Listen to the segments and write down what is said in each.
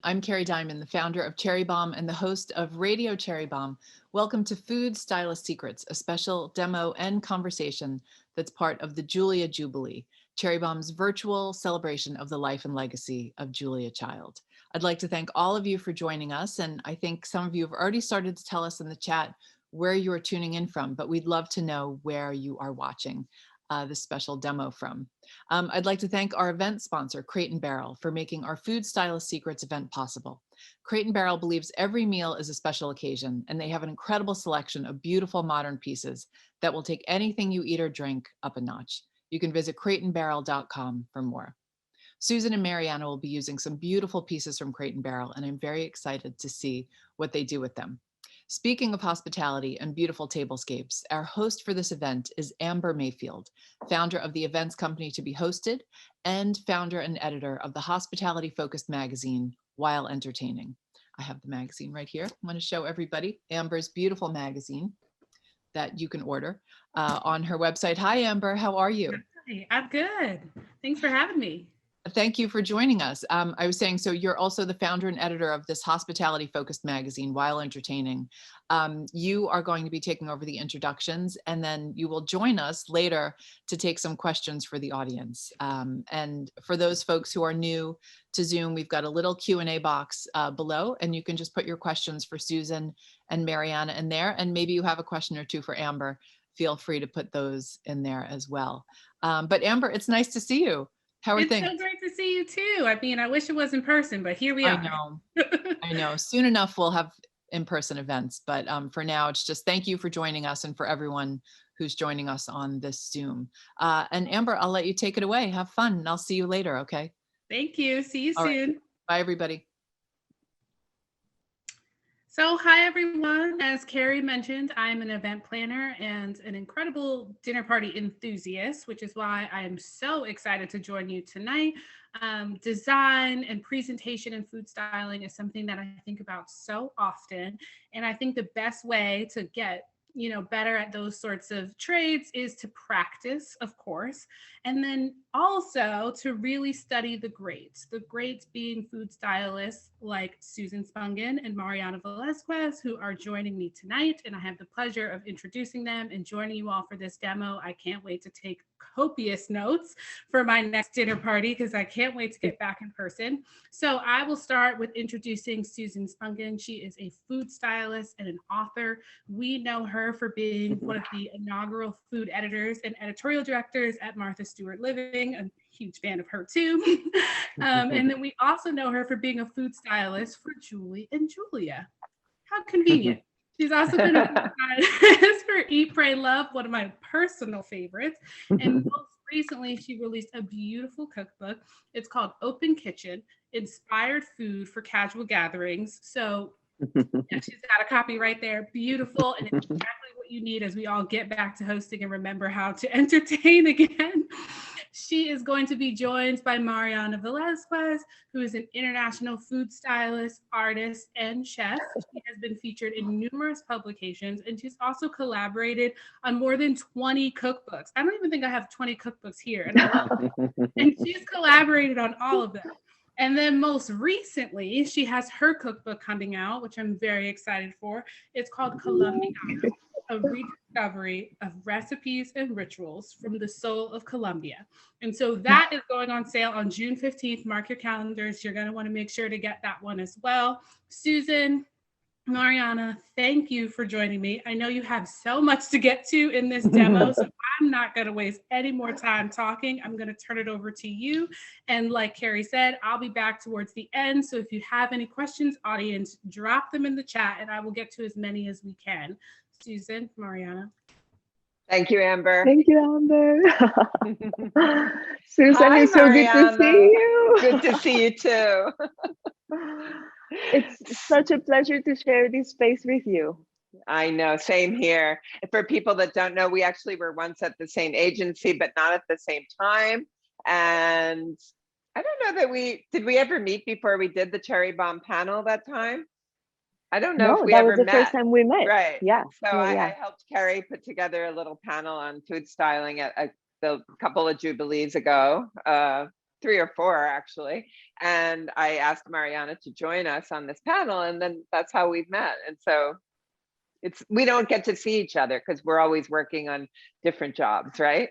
I'm Carrie Diamond, the founder of Cherry Bomb and the host of Radio Cherry Bomb. Welcome to Food Stylist Secrets, a special demo and conversation that's part of the Julia Jubilee, Cherry Bomb's virtual celebration of the life and legacy of Julia Child. I'd like to thank all of you for joining us, and I think some of you have already started to tell us in the chat where you are tuning in from, but we'd love to know where you are watching this special demo from. I'd like to thank our event sponsor, Crate&Barrel, for making our Food Stylist Secrets event possible. Crate&Barrel believes every meal is a special occasion, and they have an incredible selection of beautiful modern pieces that will take anything you eat or drink up a notch. You can visit crateandbarrel.com for more. Susan and Mariana will be using some beautiful pieces from Crate&Barrel, and I'm very excited to see what they do with them. Speaking of hospitality and beautiful tablescapes, our host for this event is Amber Mayfield, founder of the events company to be hosted and founder and editor of the hospitality-focused magazine, While Entertaining. I have the magazine right here. I'm going to show everybody Amber's beautiful magazine that you can order on her website. Hi, Amber. How are you? Hi, I'm good. Thanks for having me. Thank you for joining us. I was saying, so you're also the founder and editor of this hospitality-focused magazine, While Entertaining. You are going to be taking over the introductions, and then you will join us later to take some questions for the audience. And for those folks who are new to Zoom, we've got a little Q&A box below, and you can just put your questions for Susan and Mariana in there, and maybe you have a question or two for Amber. Feel free to put those in there as well. But Amber, it's nice to see you. How are It's things? so great to see you too. I mean, I wish it was in person, but here we I are. know, I know. Soon enough, we'll have in-person events, but for now, it's just thank you for joining us and for everyone who's joining us on this Zoom. And Amber, I'll let you take it away. Have fun, and I'll see you later, okay? Thank you. See you All right. soon. Bye, everybody. So, hi everyone. As Carrie mentioned, I'm an event planner and an incredible dinner party enthusiast, which is why I am so excited to join you tonight. Design and presentation and food styling is something that I think about so often. And I think the best way to get better at those sorts of trades is to practice, of course, and then also to really study the greats being food stylists like Susan Spungen and Mariana Velásquez, who are joining me tonight. And I have the pleasure of introducing them and joining you all for this demo. I can't wait to take copious notes for my next dinner party because I can't wait to get back in person. So I will start with introducing Susan Spunken. She is a food stylist and an author. We know her for being one of the inaugural food editors and editorial directors at Martha Stewart Living. A huge fan of her too. And then we also know her for being a food stylist for Julie and Julia. How convenient. She's also been a food stylist for Eat, Pray, Love, one of my personal favorites. And most recently, she released a beautiful cookbook. It's called Open Kitchen, Inspired Food for Casual Gatherings. So yeah, she's got a copy right there. Beautiful. And it's exactly what you need as we all get back to hosting and remember how to entertain again. She is going to be joined by Mariana Velásquez, who is an international food stylist, artist, and chef. She has been featured in numerous publications, and she's also collaborated on more than 20 cookbooks. I don't even think I have 20 cookbooks here, and I love it. And she's collaborated on all of them. And then most recently, she has her cookbook coming out, which I'm very excited for. It's called Colombiana, a rediscovery of recipes and rituals from the soul of Colombia. And so that is going on sale on June 15th. Mark your calendars. You're going to want to make sure to get that one as well. Susan, Mariana, thank you for joining me. I know you have so much to get to in this demo, so I'm not going to waste any more time talking. I'm going to turn it over to you. And like Carrie said, I'll be back towards the end. So if you have any questions, audience, drop them in the chat and I will get to as many as we can. Susan, Mariana. Thank you, Amber. Thank you, Amber. Susan, Hi, it's so Mariana. good to see you. Good to see you too. It's such a pleasure to share this space with you. I know, same here. For people that don't know, we actually were once at the same agency, but not at the same time. And I don't know that did we ever meet before we did the Cherry Bomb panel that time? I don't know if we ever met. That was the first time we met. Right. Yeah. So yeah. I helped Carrie put together a little panel on food styling at a couple of Jubilees ago. 3 or 4 actually. And I asked Mariana to join us on this panel, and then that's how we've met. And so we don't get to see each other because we're always working on different jobs, right?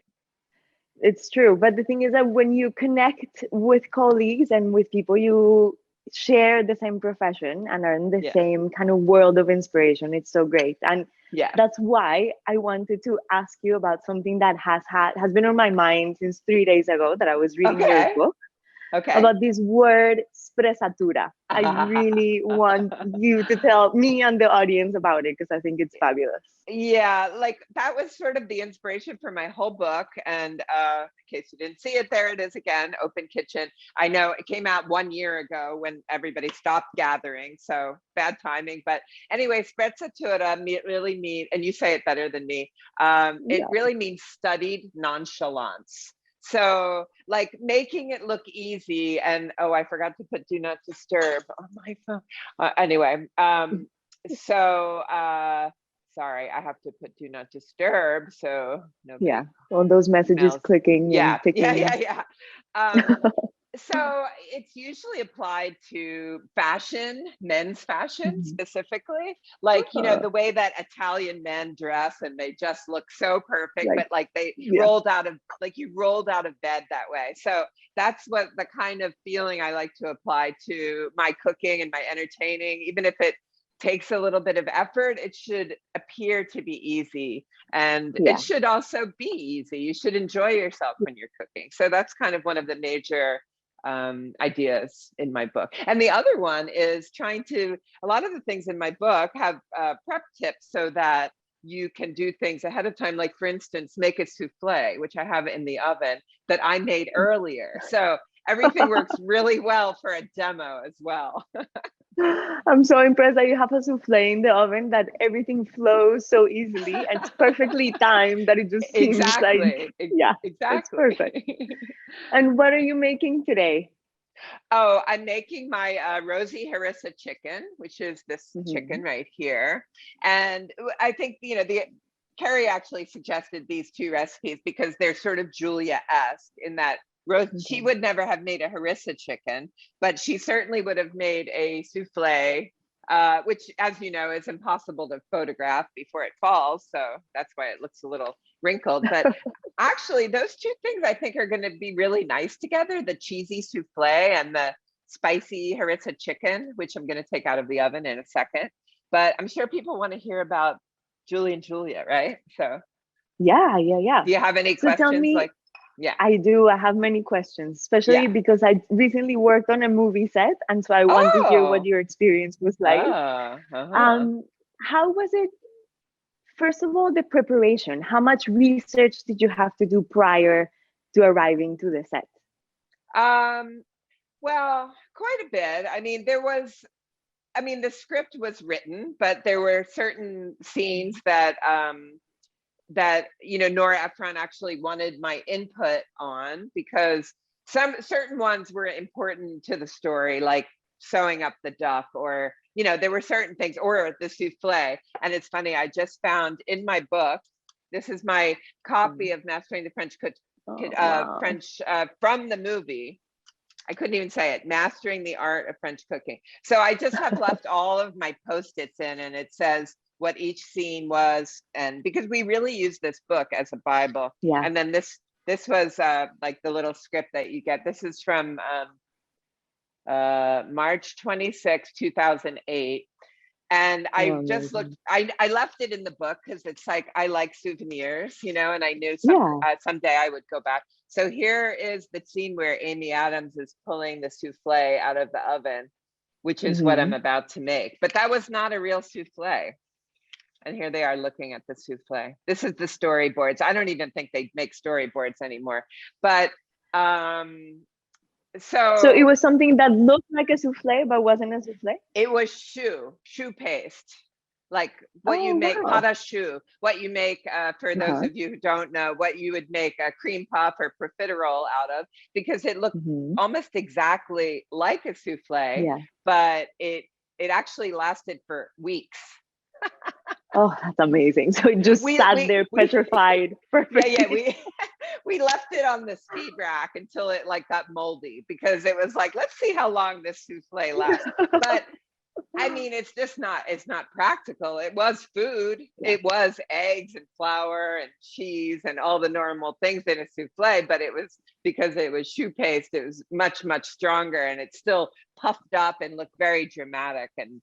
It's true. But the thing is that when you connect with colleagues and with people you share the same profession and are in the same kind of world of inspiration, it's so great. And that's why I wanted to ask you about something that has been on my mind since 3 days ago that I was reading your book. About this word sprezzatura. I really want you to tell me and the audience about it because I think it's fabulous. Yeah, like that was sort of the inspiration for my whole book. And in case you didn't see it, there it is again, Open Kitchen. I know it came out 1 year ago when everybody stopped gathering, so bad timing. But anyway, sprezzatura really means, and you say it better than me, it really means studied nonchalance. So like making it look easy. And I forgot to put do not disturb on my phone. Anyway, sorry, I have to put do not disturb. So all those messages clicking and ticking. So it's usually applied to fashion, men's fashion specifically, like, you know, the way that Italian men dress and they just look so perfect, but like they rolled out of, like you rolled out of bed that way. So that's what the kind of feeling I like to apply to my cooking and my entertaining. Even if it takes a little bit of effort, it should appear to be easy. And it should also be easy. You should enjoy yourself when you're cooking. So that's kind of one of the major ideas in my book. And the other one is a lot of the things in my book have prep tips so that you can do things ahead of time. Like for instance, make a souffle, which I have in the oven that I made earlier. So everything works really well for a demo as well. I'm so impressed that you have a souffle in the oven, that everything flows so easily and it's perfectly timed that it just seems like, it's perfect. And what are you making today? Oh, I'm making my rosy harissa chicken, which is this chicken right here. And I think, you know, Carrie actually suggested these 2 recipes because they're sort of Julia-esque in that she would never have made a harissa chicken, but she certainly would have made a souffle, which, as you know, is impossible to photograph before it falls. So that's why it looks a little wrinkled. But actually, those 2 things I think are going to be really nice together, the cheesy souffle and the spicy harissa chicken, which I'm going to take out of the oven in a second. But I'm sure people want to hear about Julie and Julia, right? So yeah. Do you have any questions? Tell me, I do. I have many questions, especially because I recently worked on a movie set, and so I want to hear what your experience was like. How was it? First of all, the preparation. How much research did you have to do prior to arriving to the set? Well, quite a bit. I mean, the script was written, but there were certain scenes that you know, Nora Ephron actually wanted my input on, because some certain ones were important to the story, like sewing up the duck, or, you know, there were certain things, or the souffle. And it's funny, I just found in my book, this is my copy of Mastering the French French from the movie. I couldn't even say it, Mastering the Art of French Cooking. So I just have left all of my Post-its in, and it says what each scene was, and because we really use this book as a Bible. And then this was like the little script that you get. This is from March 26, 2008. And I just looked, I left it in the book because it's like, I like souvenirs, you know, and I knew someday I would go back. So here is the scene where Amy Adams is pulling the souffle out of the oven, which is what I'm about to make. But that was not a real souffle. And here they are looking at the souffle. This is the storyboards. I don't even think they make storyboards anymore. But so it was something that looked like a souffle, but wasn't a souffle? It was choux paste, like what you make, pâte à choux, what you make, for those of you who don't know, what you would make a cream puff or profiterole out of, because it looked almost exactly like a souffle, but it actually lasted for weeks. Oh, that's amazing. So it just sat there petrified. Perfect. We we left it on the speed rack until it like got moldy, because it was like, let's see how long this souffle lasts. But I mean, it's not practical. It was food. It was eggs and flour and cheese and all the normal things in a souffle, but it was, because it was choux paste, it was much, much stronger, and it still puffed up and looked very dramatic. And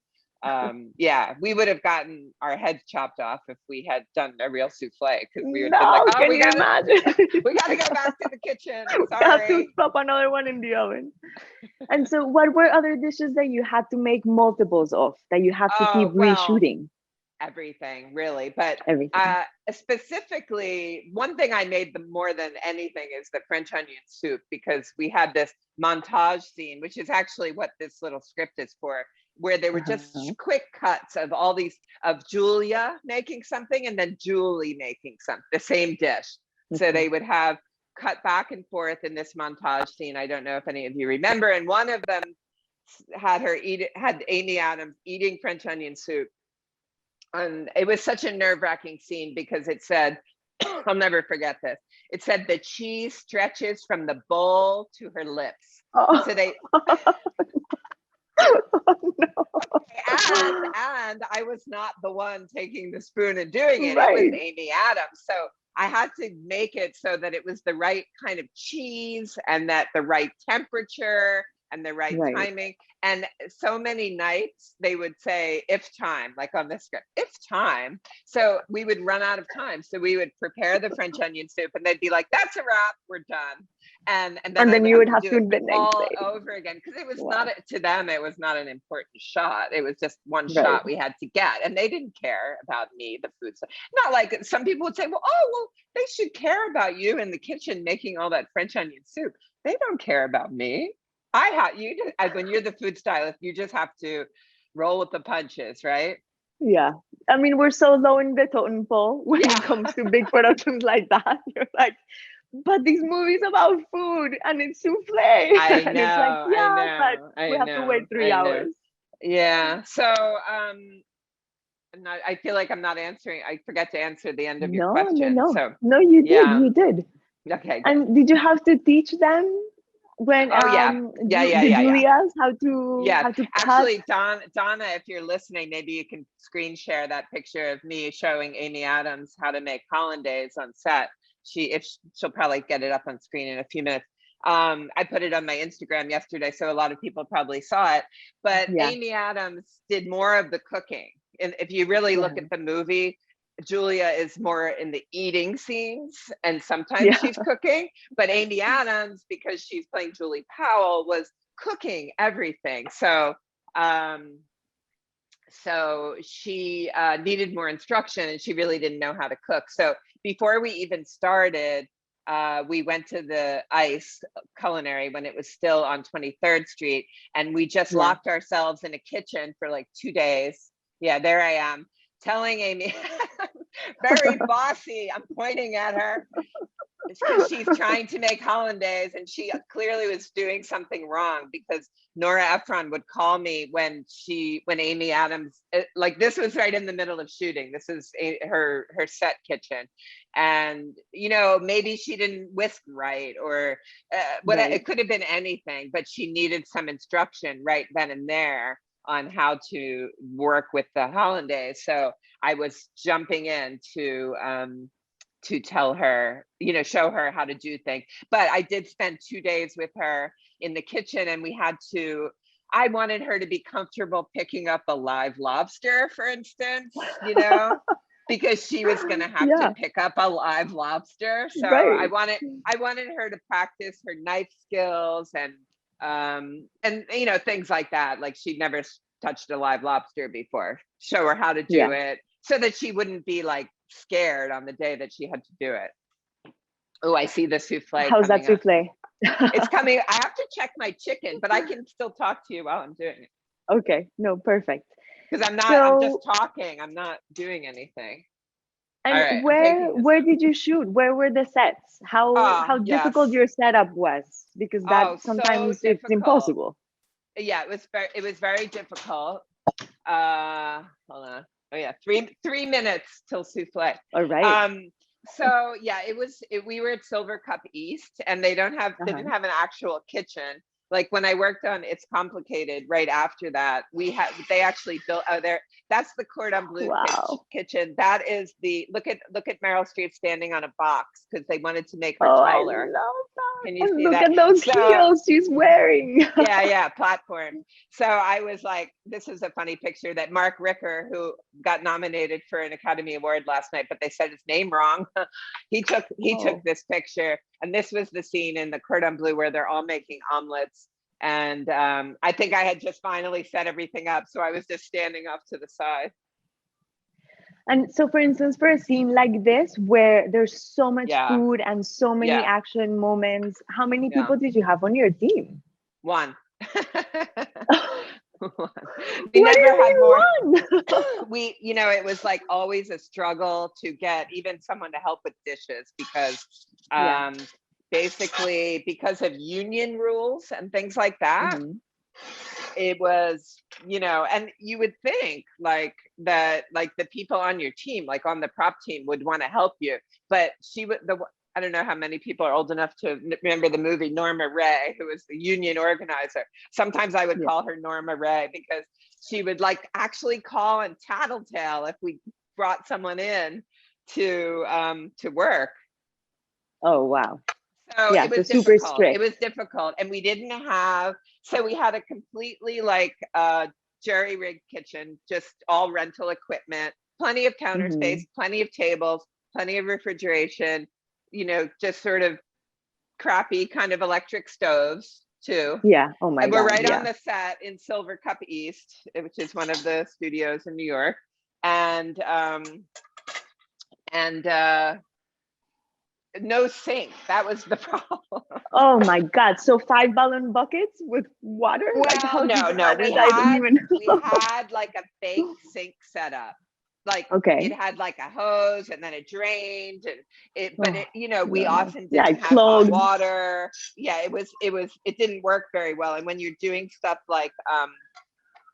yeah, we would have gotten our heads chopped off if we had done a real souffle, because we would have been like, oh, we gotta go back to the kitchen. Sorry. Have to stop another one in the oven. And so what were other dishes that you had to make multiples of, that you have to keep reshooting? Everything, really. But everything. Specifically, one thing I made more than anything is the French onion soup, because we had this montage scene, which is actually what this little script is for, where there were just quick cuts of all these, of Julia making something and then Julie making something, the same dish. So they would have cut back and forth in this montage scene. I don't know if any of you remember. And one of them had Amy Adams eating French onion soup. And it was such a nerve-wracking scene, because it said, I'll never forget this. It said the cheese stretches from the bowl to her lips. Oh. So they, oh, no. and I was not the one taking the spoon and doing it. Right. It was Amy Adams. So I had to make it so that it was the right kind of cheese, and that the right temperature and the right timing. And so many nights they would say, if time, like on the script, if time. So we would run out of time. So we would prepare the French onion soup, and they'd be like, that's a wrap, we're done. And then you would have to do it the next all day over again, because it was not, to them, it was not an important shot. It was just one shot we had to get, and they didn't care about me, the food. Not like some people would say, well, they should care about you in the kitchen making all that French onion soup. They don't care about me. When you're the food stylist, you just have to roll with the punches, right? Yeah. I mean, we're so low in the totem pole when it comes to big productions like that. You're like, but these movies about food and it's souffle. I know. And it's like, but we have to wait 3 hours. Yeah. So I feel like I'm not answering. I forgot to answer the end of your question. No, you did. You did. Okay. And did you have to teach them when Julia's how to actually Donna, if you're listening, maybe you can screen share that picture of me showing Amy Adams how to make hollandaise on set. She'll probably get it up on screen in a few minutes. I put it on my Instagram yesterday, so a lot of people probably saw it, but Amy Adams did more of the cooking. And if you really look at the movie, Julia is more in the eating scenes, and sometimes she's cooking, but Amy Adams, because she's playing Julie Powell, was cooking everything. So she needed more instruction, and she really didn't know how to cook. So before we even started, we went to the ICE Culinary when it was still on 23rd Street, and we just locked ourselves in a kitchen for like 2 days. Yeah, there I am, telling Amy, very bossy, I'm pointing at her. It's because she's trying to make hollandaise, and she clearly was doing something wrong, because Nora Ephron would call me when Amy Adams, like this was right in the middle of shooting. This is her set kitchen. And, maybe she didn't whisk right, or it could have been anything, but she needed some instruction right then and there on how to work with the hollandaise. So I was jumping in to tell her, show her how to do things. But I did spend 2 days with her in the kitchen, and I wanted her to be comfortable picking up a live lobster, for instance, because she was going to have to pick up a live lobster. So I wanted her to practice her knife skills and things like that. Like she'd never touched a live lobster before. Show her how to do it, so that she wouldn't be like scared on the day that she had to do it. Oh, I see the souffle. How's that souffle? It's coming. I have to check my chicken, but I can still talk to you while I'm doing it. Okay, no, perfect. Because I'm just talking. I'm not doing anything. And where did you shoot? Where were the sets? How difficult your setup was? Because that sometimes it's impossible. Yeah, it was very difficult. Hold on. Oh yeah, three minutes till souffle. All right. So yeah, we were at Silver Cup East, and they didn't have an actual kitchen. Like when I worked on It's Complicated, right after that, they actually built that's the Cordon Bleu kitchen. That is look at Meryl Streep standing on a box because they wanted to make her taller. I love that. Can you and see look that? at those heels she's wearing. Yeah, platform. So I was like, this is a funny picture that Mark Ricker, who got nominated for an Academy Award last night, but they said his name wrong. He took this picture, and this was the scene in the Cordon Bleu where they're all making omelets. And I think I had just finally set everything up, so I was just standing off to the side. And so, for instance, for a scene like this, where there's so much food and so many action moments, how many people did you have on your team? One. We never had more. It was like always a struggle to get even someone to help with dishes because basically because of union rules and things like that. It was, and you would think like that, like the people on your team, like on the prop team would want to help you, but I don't know how many people are old enough to remember the movie Norma Ray, who was the union organizer. Sometimes I would call her Norma Ray because she would like actually call and tattletale if we brought someone in to work. Oh, wow. So it was super strict. It was difficult. And we didn't have, so we had a completely like jerry-rigged kitchen, just all rental equipment, plenty of counter space, plenty of tables, plenty of refrigeration, just sort of crappy kind of electric stoves too. Yeah. Oh my God. And we're right on the set in Silver Cup East, which is one of the studios in New York. And no sink. That was the problem. Oh my God. So 5-gallon buckets with water? Well, no. We had like a fake sink set up. Like it had like a hose and then it drained we often didn't have hot water. Yeah, it didn't work very well. And when you're doing stuff like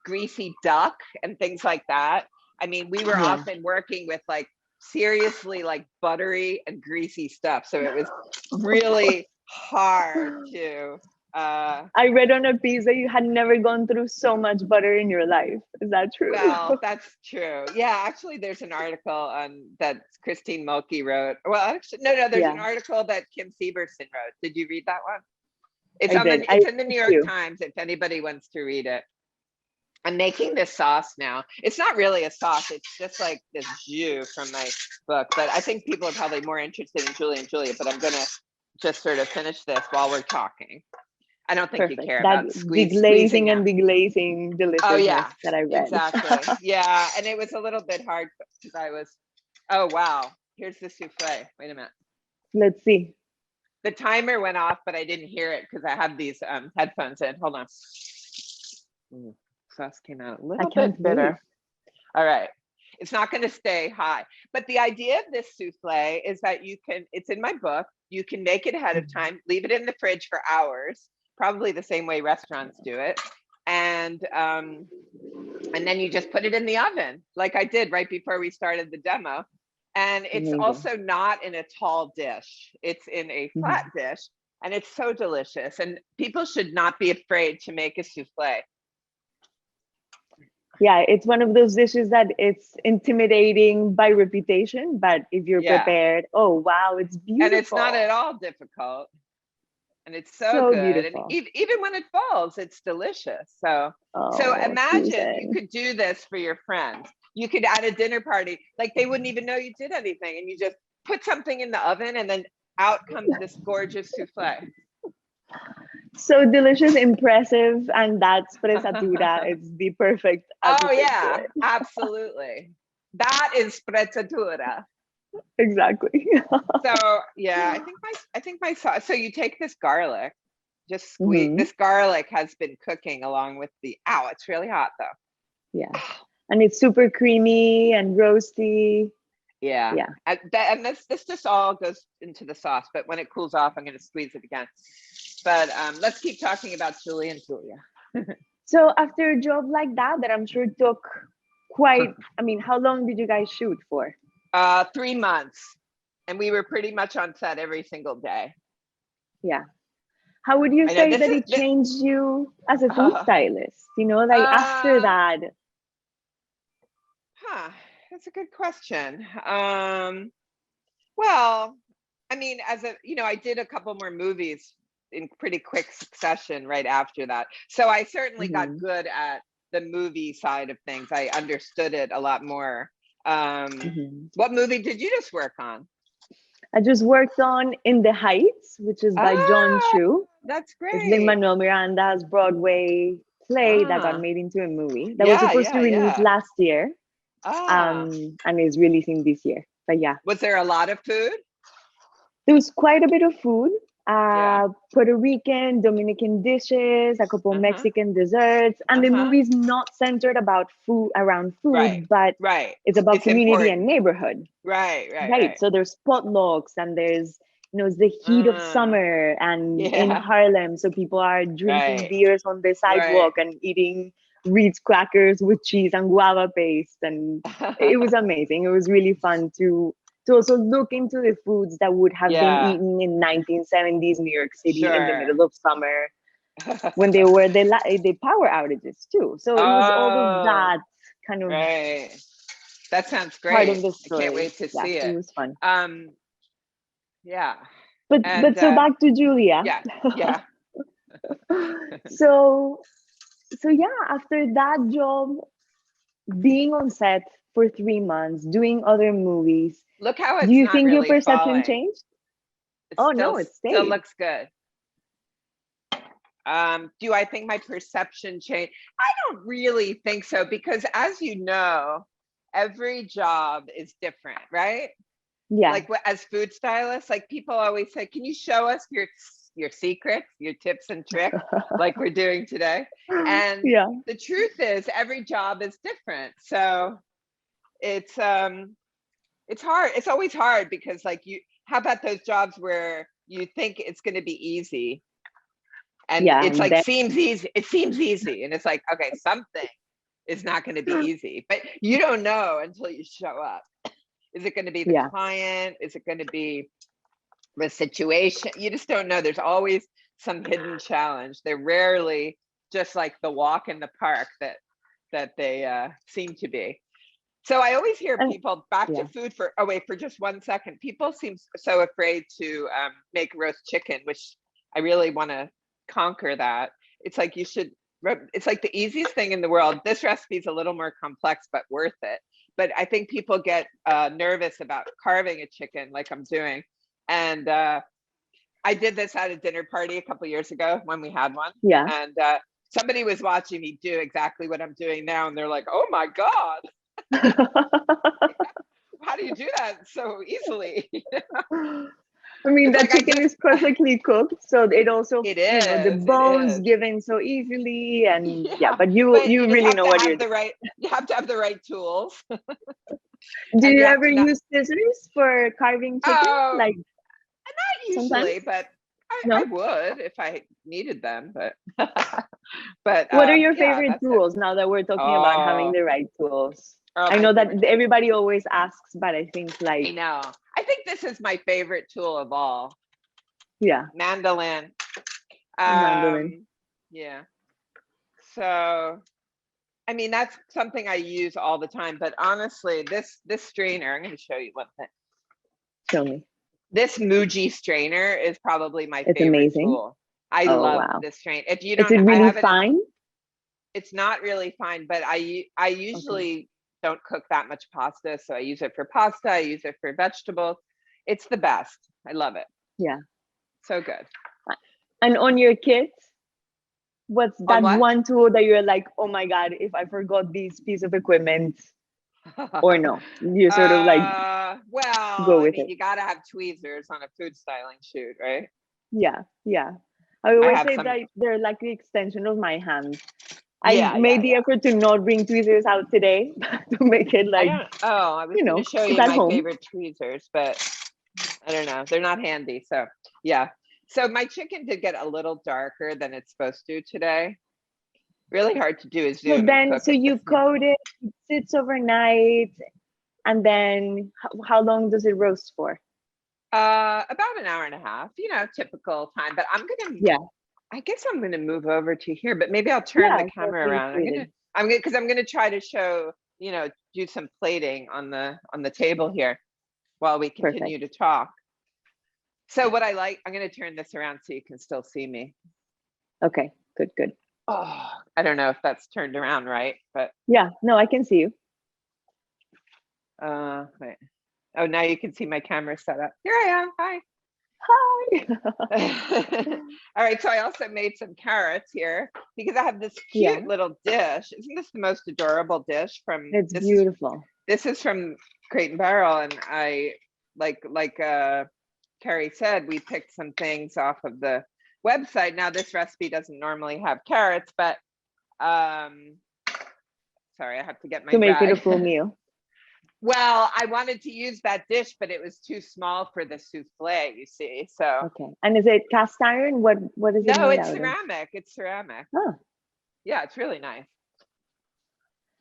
greasy duck and things like that, I mean, we were often working with like seriously like buttery and greasy stuff. So it was really hard to I read on a piece that you had never gone through so much butter in your life. Is that true? Well, that's true. Yeah, actually there's an article that Christine Mulkey wrote. Well, actually, no, there's an article that Kim Severson wrote. Did you read that one? It's in the New York Times if anybody wants to read it. I'm making this sauce now. It's not really a sauce. It's just like this jus from my book. But I think people are probably more interested in Julia and Julia, but I'm going to just sort of finish this while we're talking. I don't think you care about deglazing and deglazing deliciousness that I read. Exactly. Yeah. And it was a little bit hard because oh, wow. Here's the souffle. Wait a minute. Let's see. The timer went off, but I didn't hear it because I have these headphones in. Hold on. Sauce came out a little bit bitter. All right. It's not going to stay high. But the idea of this souffle is that it's in my book. You can make it ahead of time, leave it in the fridge for hours, probably the same way restaurants do it. And then you just put it in the oven like I did right before we started the demo. And it's also not in a tall dish. It's in a flat dish and it's so delicious. And people should not be afraid to make a souffle. Yeah, it's one of those dishes that it's intimidating by reputation, but if you're prepared, oh wow, it's beautiful. And it's not at all difficult. And it's so good. Beautiful. And even when it falls, it's delicious. So imagine you could do this for your friends. You could at a dinner party, like they wouldn't even know you did anything, and you just put something in the oven and then out comes this gorgeous souffle. So delicious, impressive, and that's sprezzatura. It's the perfect. Oh yeah, absolutely. That is sprezzatura. Exactly. So yeah, I think my sauce. So you take this garlic, just squeeze. This garlic has been cooking along with it's really hot though. Yeah, and it's super creamy and roasty. Yeah. And this just all goes into the sauce, but when it cools off, I'm going to squeeze it again. But let's keep talking about Julia and Julia. So after a job like that I'm sure took quite, how long did you guys shoot for? 3 months. And we were pretty much on set every single day. Yeah. How would you I know, say that it changed you as a food stylist? You know, like after that. That's a good question. Well, I mean, I did a couple more movies in pretty quick succession right after that. So I certainly got good at the movie side of things. I understood it a lot more. What movie did you just work on? I just worked on In the Heights, which is by John Chu. That's great. It's Lin-Manuel Miranda's Broadway play that got made into a movie that was supposed to release last year. And is releasing this year. But yeah. Was there a lot of food? There was quite a bit of food. Puerto Rican, Dominican dishes, a couple Mexican desserts, and the movie's not centered around food, but it's about community and neighborhood. Right. So there's potlucks, and there's it's the heat of summer and in Harlem, so people are drinking beers on the sidewalk and eating Reed's crackers with cheese and guava paste, and it was amazing. It was really fun to also look into the foods that would have been eaten in 1970s New York City in the middle of summer when there were the power outages too. So it was all of that kind of That sounds great. Part of the story. I can't wait to see it. It was fun. But so back to Julia. So after that job, being on set for 3 months, doing other movies, look how it's do you not think really your perception falling. changed? No, it stayed. Still looks good. Do I think my perception changed? I don't really think so, because as you know, every job is different, right? Yeah. Like as food stylists, like people always say, can you show us your secrets, your tips and tricks, like we're doing today? And the truth is every job is different. So it's hard. It's always hard because how about those jobs where you think it's going to be easy and it's like seems easy. It seems easy. And it's like, okay, something is not going to be easy, but you don't know until you show up. Is it going to be the client? Is it going to be the situation? You just don't know. There's always some hidden challenge. They're rarely just like the walk in the park that they seem to be. So I always hear people back to food for just 1 second. People seem so afraid to make roast chicken, which I really want to conquer that. It's like it's like the easiest thing in the world. This recipe is a little more complex, but worth it. But I think people get nervous about carving a chicken like I'm doing. And I did this at a dinner party a couple years ago when we had one. Yeah. And somebody was watching me do exactly what I'm doing now. And they're like, oh my God. How do you do that so easily? I mean, that chicken is perfectly cooked, so it also the bones given so easily, and but you really know what you're doing. You have to have the right tools. Do you ever use scissors for carving chicken? Not usually, sometimes? But I would if I needed them. But but what are your favorite tools now that we're talking about having the right tools? I know that everybody always asks, but I think I know. I think this is my favorite tool of all. Yeah. Mandolin. Mandolin. Yeah. So, I mean, that's something I use all the time. But honestly, this strainer, I'm going to show you one thing. Show me. This Muji strainer is probably my favorite tool. I love this strainer. If you don't, is it really fine? It's not really fine, but I usually don't cook that much pasta, so I use it for pasta. I use it for vegetables. It's the best. I love it. Yeah, so good. And on your kit, what's that one tool that you're like, oh my God, if I forgot this piece of equipment, or no? You're sort of like, go with it. You gotta have tweezers on a food styling shoot, right? Yeah. I always say that they're like the extension of my hand. I made the effort to not bring tweezers out today to make it like, I was going to show you my favorite tweezers, but I don't know. They're not handy. So yeah. So my chicken did get a little darker than it's supposed to today. Really hard to do is so you coat it sits overnight, and then how long does it roast for? About an hour and a half, typical time, but I guess I'm gonna move over to here, but maybe I'll turn the camera around. I'm gonna try to show, do some plating on the table here while we continue to talk. So what I'm gonna turn this around so you can still see me. Okay, good. Oh, I don't know if that's turned around right, but yeah, no, I can see you. Wait. Oh, now you can see my camera set up. Here I am. Hi. All right, so I also made some carrots here because I have this cute little dish. Isn't this the most adorable dish from? It's beautiful. This is from Crate&Barrel, and I like Carrie said, we picked some things off of the website. Now this recipe doesn't normally have carrots, but sorry, I have to get my to make rag. it a full meal. Well, I wanted to use that dish, but it was too small for the souffle, you see. So okay. And is it cast iron? What is it? No, it's ceramic. It's ceramic. Oh. Yeah, it's really nice.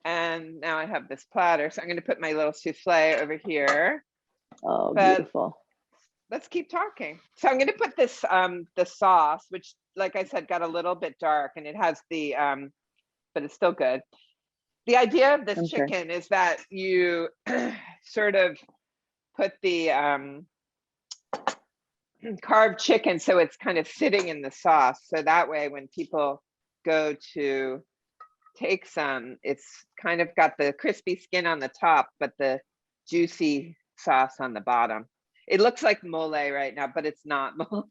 And now I have this platter, so I'm going to put my little souffle over here. Oh, beautiful. Let's keep talking. So I'm going to put this the sauce, which, like I said, got a little bit dark, and it has the but it's still good. The idea of this chicken is that you sort of put the carved chicken so it's kind of sitting in the sauce. So that way when people go to take some, it's kind of got the crispy skin on the top, but the juicy sauce on the bottom. It looks like mole right now, but it's not mole.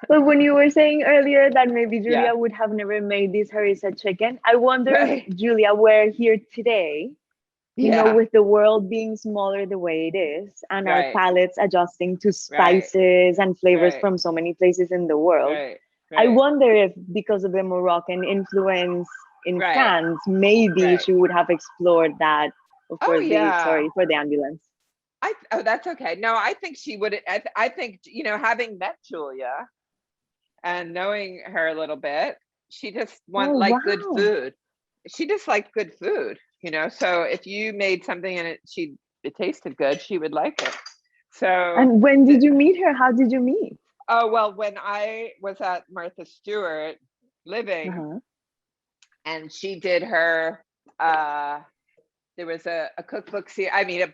But when you were saying earlier that maybe Julia would have never made this harissa chicken, I wonder, Julia, we're here today, you know, with the world being smaller the way it is, and our palates adjusting to spices and flavors from so many places in the world. I wonder if, because of the Moroccan influence in France, maybe she would have explored that. Of course, sorry for the ambulance. Oh, that's okay. No, I think she would. I think, having met Julia and knowing her a little bit, she just liked good food. She just liked good food, so if you made something and it tasted good, she would like it. So. And when did you meet her? How did you meet? Oh, well, when I was at Martha Stewart living, and she did her, there was a cookbook a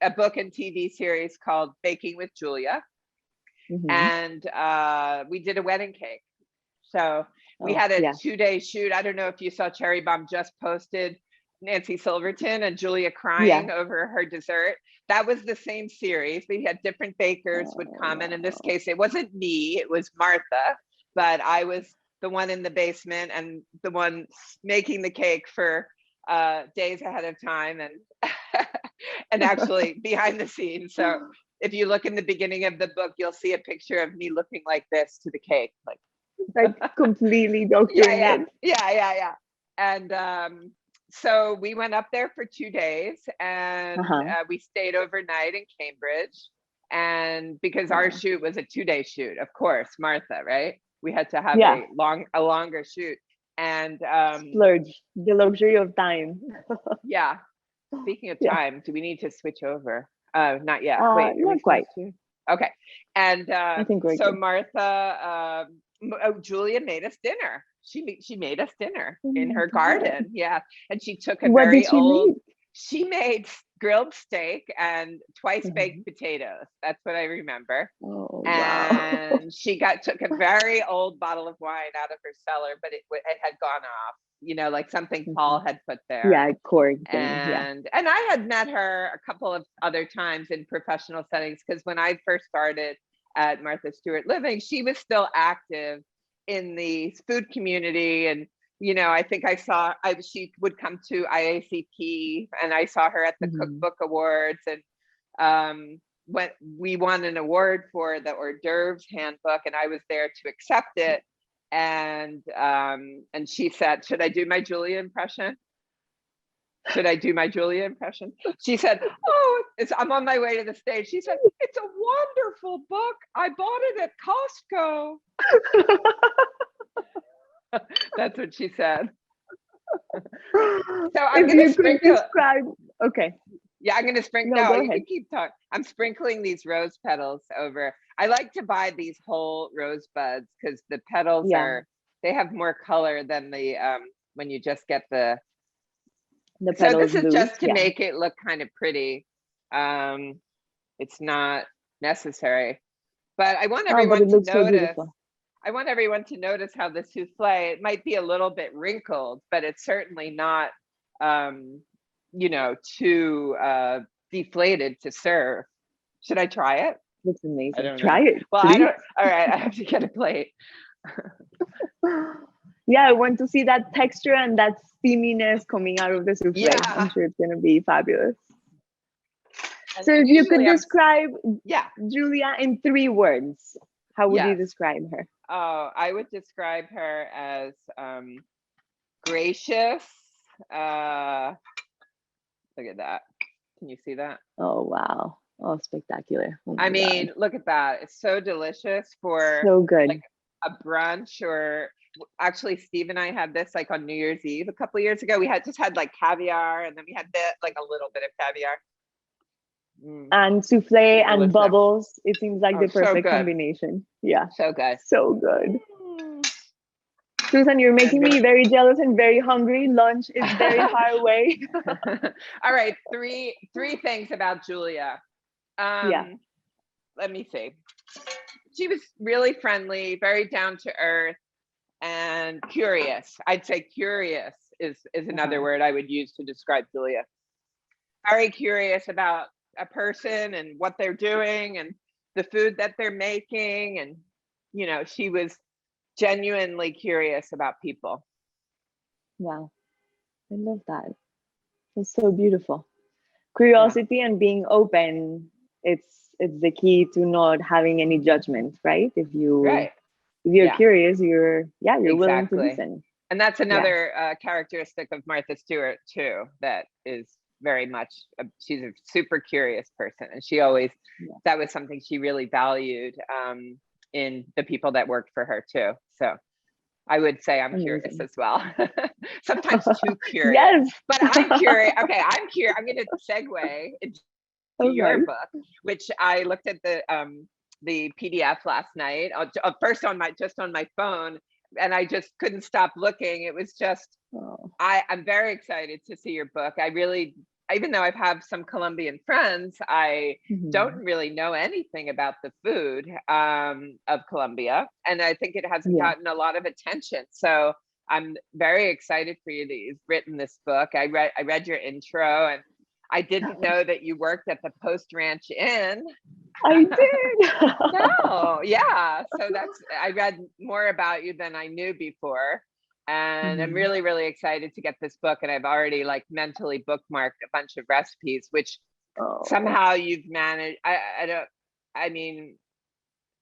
book and TV series called Baking with Julia. And we did a wedding cake. So we had a 2-day shoot. I don't know if you saw Cherry Bomb just posted Nancy Silverton and Julia crying over her dessert. That was the same series. We had different bakers would come. And in this case, it wasn't me, it was Martha, but I was the one in the basement and the one making the cake for days ahead of time and actually behind the scenes. So if you look in the beginning of the book, you'll see a picture of me looking like this to the cake, like completely documented. Yeah. And so we went up there for 2 days, and we stayed overnight in Cambridge. And because our shoot was a 2-day shoot, of course, Martha, right? We had to have a longer shoot. And splurge, the luxury of time. Speaking of time, do we need to switch over? Not yet. Wait, not quite. Okay. And I think we're so good. Martha, Julia made us dinner. She made us dinner in her garden. And she took she made grilled steak and twice baked potatoes. That's what I remember. And she took a very old bottle of wine out of her cellar, but it had gone off, like something Paul had put there. Corked. And I had met her a couple of other times in professional settings, because when I first started at Martha Stewart Living, she was still active in the food community. And I think she would come to IACP, and I saw her at the Cookbook Awards, and when we won an award for the hors d'oeuvres handbook, and I was there to accept it. And she said, should I do my Julia impression? She said, I'm on my way to the stage. She said, it's a wonderful book. I bought it at Costco. That's what she said. So I'm going to sprinkle. Okay. Yeah, I'm gonna sprinkle. No, No, go you ahead. can keep talking. I'm sprinkling these rose petals over. I like to buy these whole rose buds because the petals Yeah. they have more color than the when you just get the. The So petals this is loose. just to Yeah. make it look kind of pretty. It's not necessary, but I want Oh, but everyone it to looks so notice. beautiful. I want everyone to notice how the souffle, it might be a little bit wrinkled, but it's certainly not, you know, too deflated to serve. Should I try it? Looks I amazing. don't Try know. it. Well, please. I don't, all right, I have to get a plate. Yeah, I want to see that texture and that steaminess coming out of the souffle. Yeah. I'm sure it's gonna be fabulous. And So if you could usually I'm- describe yeah. Julia in 3 words, how would you Yes. describe her? Oh, I would describe her as gracious. Look at that. Can you see that? Oh, wow. Oh, spectacular. Oh my I mean, God. look at that. It's so delicious for So good. like a brunch, or actually Steve and I had this like on New Year's Eve a couple of years ago. We had just had like caviar, and then we had like a little bit of caviar. And souffle and Delicious. bubbles. It seems like Oh, the so perfect good. combination. Yeah, So good. so good. Susan, you're making me very jealous and very hungry. Lunch is very far away. All right, three things about Julia. Yeah. Let me see. She was really friendly, very down to earth, and curious. I'd say curious is another word I would use to describe Julia. Very curious about a person and what they're doing and the food that they're making, and you know, she was genuinely curious about people. Wow. I love that. It's so beautiful. Curiosity and being open, it's the key to not having any judgment, right? If you're Yeah. curious, you're willing to Exactly. listen. And that's another characteristic of Martha Stewart too, that is very much, she's a super curious person. And she always, that was something she really valued in the people that worked for her too. So I would say I'm curious as well. Sometimes too curious. Yes. But I'm curious. Okay, I'm curious. I'm going to segue into your book, which I looked at the PDF last night. First on my phone, and I just couldn't stop looking. It was just, I'm very excited to see your book. I really, even though I've had some Colombian friends, I don't really know anything about the food of Colombia. And I think it hasn't gotten a lot of attention. So I'm very excited for you that you've written this book. I read your intro, and I didn't know that you worked at the Post Ranch Inn. I did. No, yeah. So I read more about you than I knew before. And I'm really, really excited to get this book. And I've already like mentally bookmarked a bunch of recipes, which somehow you've managed. I mean,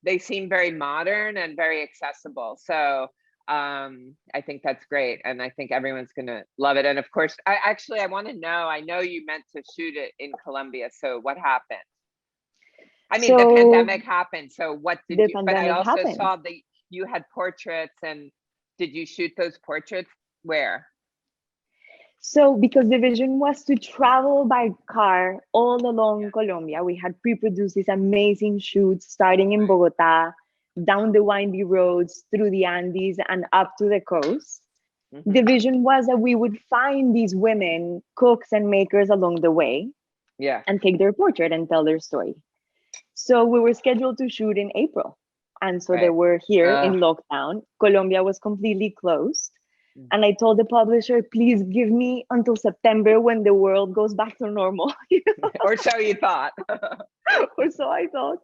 they seem very modern and very accessible. So I think that's great. And I think everyone's going to love it. And of course, I want to know, I know you meant to shoot it in Colombia. So what happened? I mean, the pandemic happened. So what did you, but I also saw that you had portraits, and did you shoot those portraits where? So because the vision was to travel by car all along Colombia, we had pre-produced these amazing shoots starting in Bogota, down the windy roads, through the Andes and up to the coast. The vision was that we would find these women, cooks and makers along the way, and take their portrait and tell their story. So we were scheduled to shoot in April. And so they were here in lockdown. Colombia was completely closed. And I told the publisher, please give me until September when the world goes back to normal. Or so you thought. Or so I thought.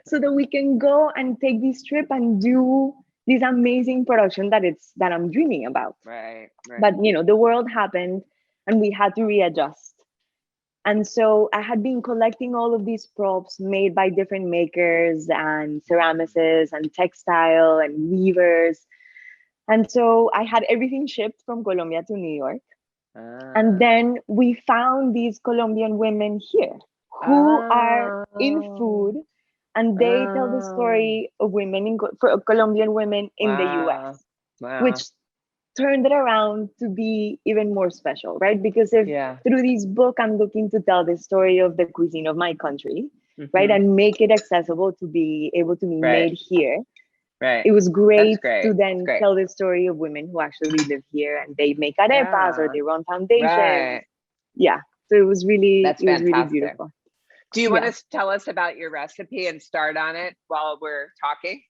So that we can go and take this trip and do this amazing production that I'm dreaming about. Right. But you know, the world happened and we had to readjust. And so I had been collecting all of these props made by different makers and ceramicists and textile and weavers. And so I had everything shipped from Colombia to New York. And then we found these Colombian women here who are in food, and they tell the story of women, for Colombian women in the US, which turned it around to be even more special, right? Because if through this book, I'm looking to tell the story of the cuisine of my country, right? And make it accessible to be able to be made here. Right. It was great to then tell the story of women who actually live here and they make arepas or they run foundations. Right. Yeah. So it was really, really beautiful. Do you want to tell us about your recipe and start on it while we're talking?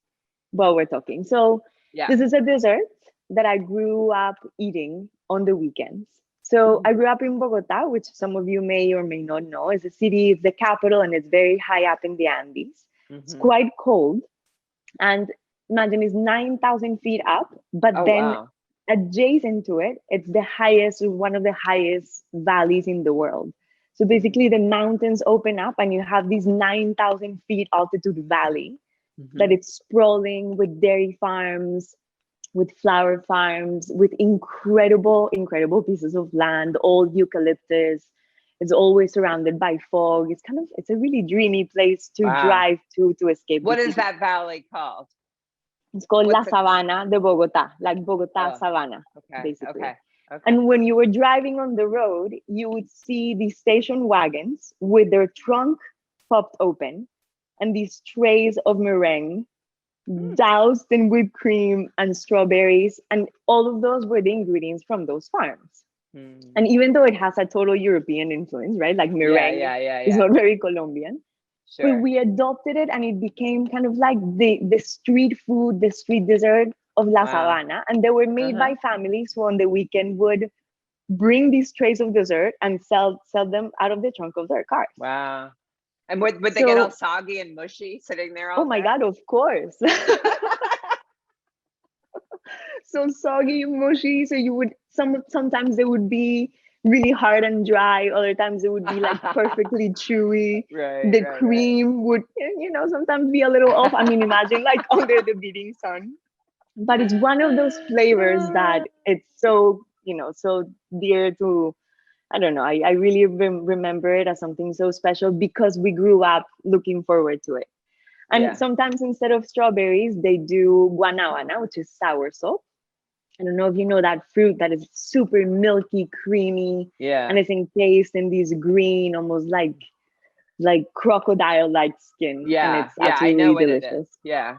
While we're talking. So this is a dessert that I grew up eating on the weekends. So I grew up in Bogota, which some of you may or may not know is a city, it's the capital, and it's very high up in the Andes. It's quite cold. And imagine it's 9,000 feet up, but adjacent to it, it's the highest, one of the highest valleys in the world. So basically the mountains open up and you have this 9,000 feet altitude valley that it's sprawling with dairy farms, with flower farms, with incredible pieces of land, old eucalyptus. It's always surrounded by fog. It's a really dreamy place to drive to escape. What is that valley called? It's called La Sabana de Bogota, like Bogota Savannah, basically. And when you were driving on the road, you would see these station wagons with their trunk popped open and these trays of meringue doused in whipped cream and strawberries. And all of those were the ingredients from those farms. And even though it has a total European influence, right? Like meringue is not very Colombian. But we adopted it and it became kind of like the street food, the street dessert of La Sabana. And they were made by families who on the weekend would bring these trays of dessert and sell them out of the trunk of their cars. Wow. And would they get all soggy and mushy sitting there all day? Oh my God, of course. So soggy, mushy. So you would, sometimes they would be really hard and dry. Other times it would be like perfectly chewy. The cream would, sometimes be a little off. I mean, imagine like under the beating sun. But it's one of those flavors that it's so, so dear to, I don't know. I really remember it as something so special because we grew up looking forward to it. And sometimes instead of strawberries, they do Guanajuana, which is soursop. I don't know if you know that fruit that is super milky, creamy, and it's encased in these green, almost like crocodile-like skin. And it's absolutely I know what delicious. it is. Yeah.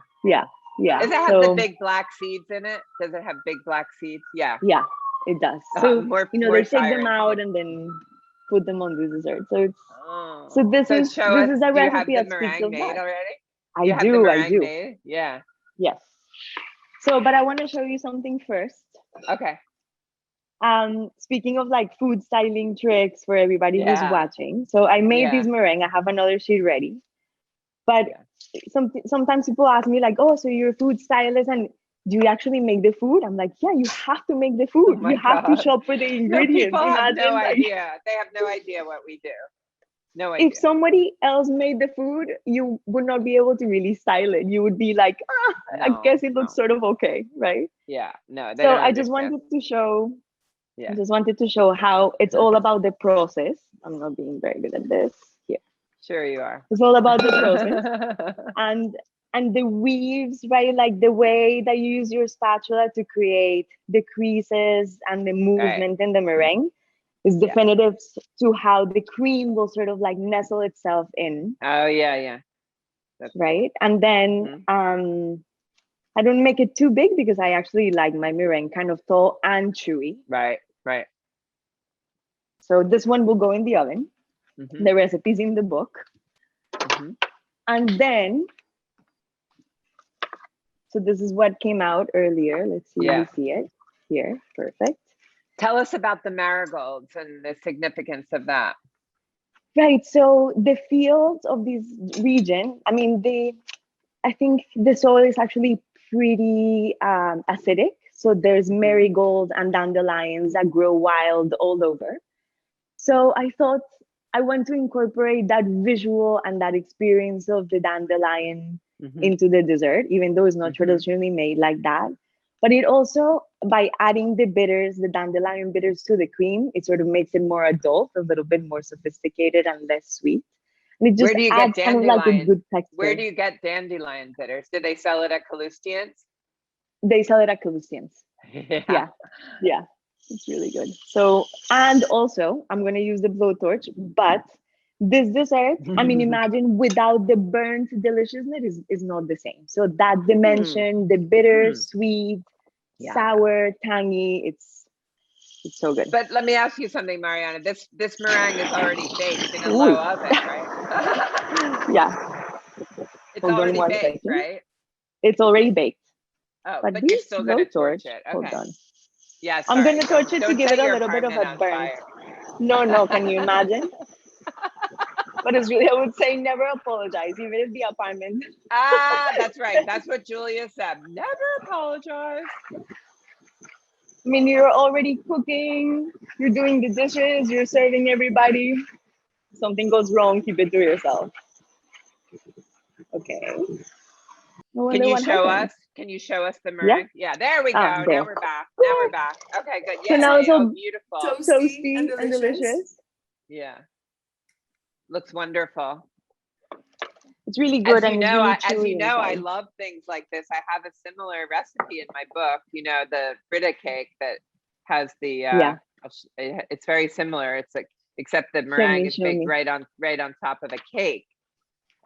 Does it have the big black seeds in it? Does it have big black seeds? Yeah, it does. So they take them out and then put them on the dessert. So it's this is a recipe that speaks of that. Already? I do. Made? Yeah. Yes. So, but I want to show you something first. Okay. Speaking of like food styling tricks for everybody who's watching. So I made this meringue. I have another sheet ready. But sometimes people ask me like, oh, so you're a food stylist and do you actually make the food? I'm like, yeah, you have to make the food. You have to shop for the ingredients. People have no idea. They have no idea what we do. No idea. If somebody else made the food, you would not be able to really style it. You would be like, I guess it looks sort of okay, right? Yeah, no. So I just wanted to show. I just wanted to show how it's all about the process. I'm not being very good at this here. Sure you are. It's all about the process and the weaves, right? Like the way that you use your spatula to create the creases and the movement in the meringue is definitive to how the cream will sort of like nestle itself in. Oh yeah. That's right. And then I don't make it too big because I actually like my meringue kind of tall and chewy. Right. So this one will go in the oven. The recipe's in the book. And then, so this is what came out earlier. Let's see if you see it here. Perfect. Tell us about the marigolds and the significance of that. Right. So the fields of this region, I mean, I think the soil is actually pretty acidic. So there's marigolds and dandelions that grow wild all over. So I thought I want to incorporate that visual and that experience of the dandelion into the dessert, even though it's not traditionally made like that. But it also, by adding the bitters, the dandelion bitters to the cream, it sort of makes it more adult, a little bit more sophisticated and less sweet. And it just adds kind of like a good texture. Where do you get dandelion bitters? Do they sell it at Calustians? They sell it at Calustians. Yeah, it's really good. So, and also I'm going to use the blowtorch, but this dessert, I mean, imagine without the burnt deliciousness is not the same. So that dimension, the bitter, sweet, sour, tangy, it's so good. But let me ask you something, Mariana. This meringue is already baked in a low oven, right? Yeah. It's already baked, right? It's already baked. Oh, but you're still going to torch it. Okay. Hold on. Yeah, I'm going to torch it to give it a little bit of a burn. Fire. No, can you imagine? But it's really, I would say never apologize, even if the apartment. That's right. That's what Julia said. Never apologize. I mean, you're already cooking, you're doing the dishes, you're serving everybody. Something goes wrong, keep it to yourself. Okay. Can you show us? Can you show us the meringue? Yeah, there we go. Now we're back. Now we're back. Okay, good. Yeah, so now it's all beautiful. Toasty and delicious. Yeah. Looks wonderful. It's really good. As you know, I love things like this. I have a similar recipe in my book, you know, the Fritta Cake that has the, it's very similar. It's like, except the meringue is baked right on top of a cake.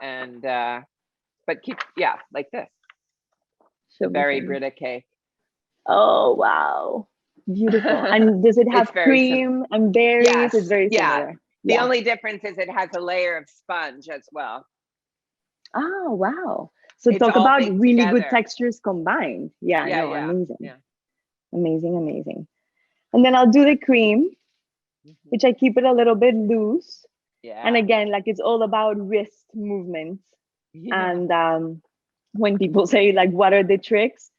And, but like this. The very Fritta Cake. Oh, wow. Beautiful. And does it have cream and berries? Yes. It's very similar. The only difference is it has a layer of sponge as well. Oh, wow. So it's talk about really good textures combined. Amazing. Yeah. Amazing. And then I'll do the cream, which I keep it a little bit loose. Yeah. And again, like it's all about wrist movements. Yeah. And when people say like, what are the tricks?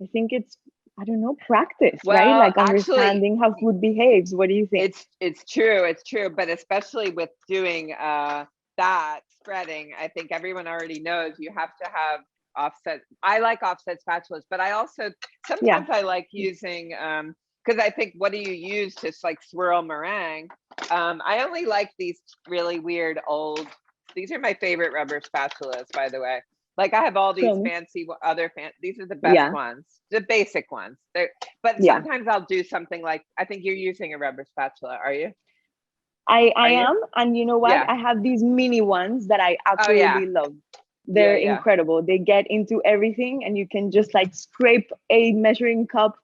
I think it's, I don't know, practice, right? Like understanding how food behaves. What do you think? It's true, but especially with doing that spreading, I think everyone already knows you have to have offset. I like offset spatulas, but I also sometimes I like using because I think, what do you use to like swirl meringue? I only like these really weird old. These are my favorite rubber spatulas, by the way. Like I have all these fancy these are the best ones, the basic ones. But sometimes I'll do something like, I think you're using a rubber spatula, are you? I am, and you know what? I have these mini ones that I absolutely love. They're incredible. They get into everything, and you can just like scrape a measuring cup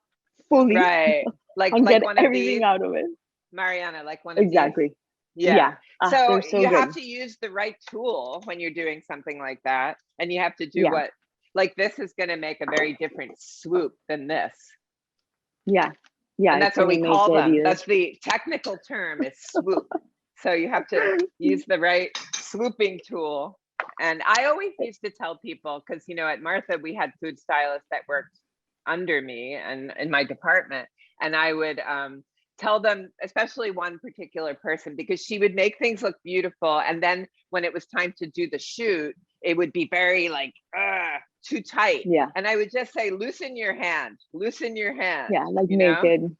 fully, right? Like and like get one of everything these, out of it. Mariana, like one of these. Exactly. Yeah. So you good. have to use the right tool when you're doing something like that, and you have to do what, like this is going to make a very different swoop than this. Yeah, and that's what we call them. That's the technical term, is swoop. So you have to use the right swooping tool. And I always used to tell people, because you know, at Martha we had food stylists that worked under me and in my department, and I would tell them, especially one particular person, because she would make things look beautiful, and then when it was time to do the shoot, it would be very like too tight. Yeah. And I would just say, loosen your hand. Yeah, like naked.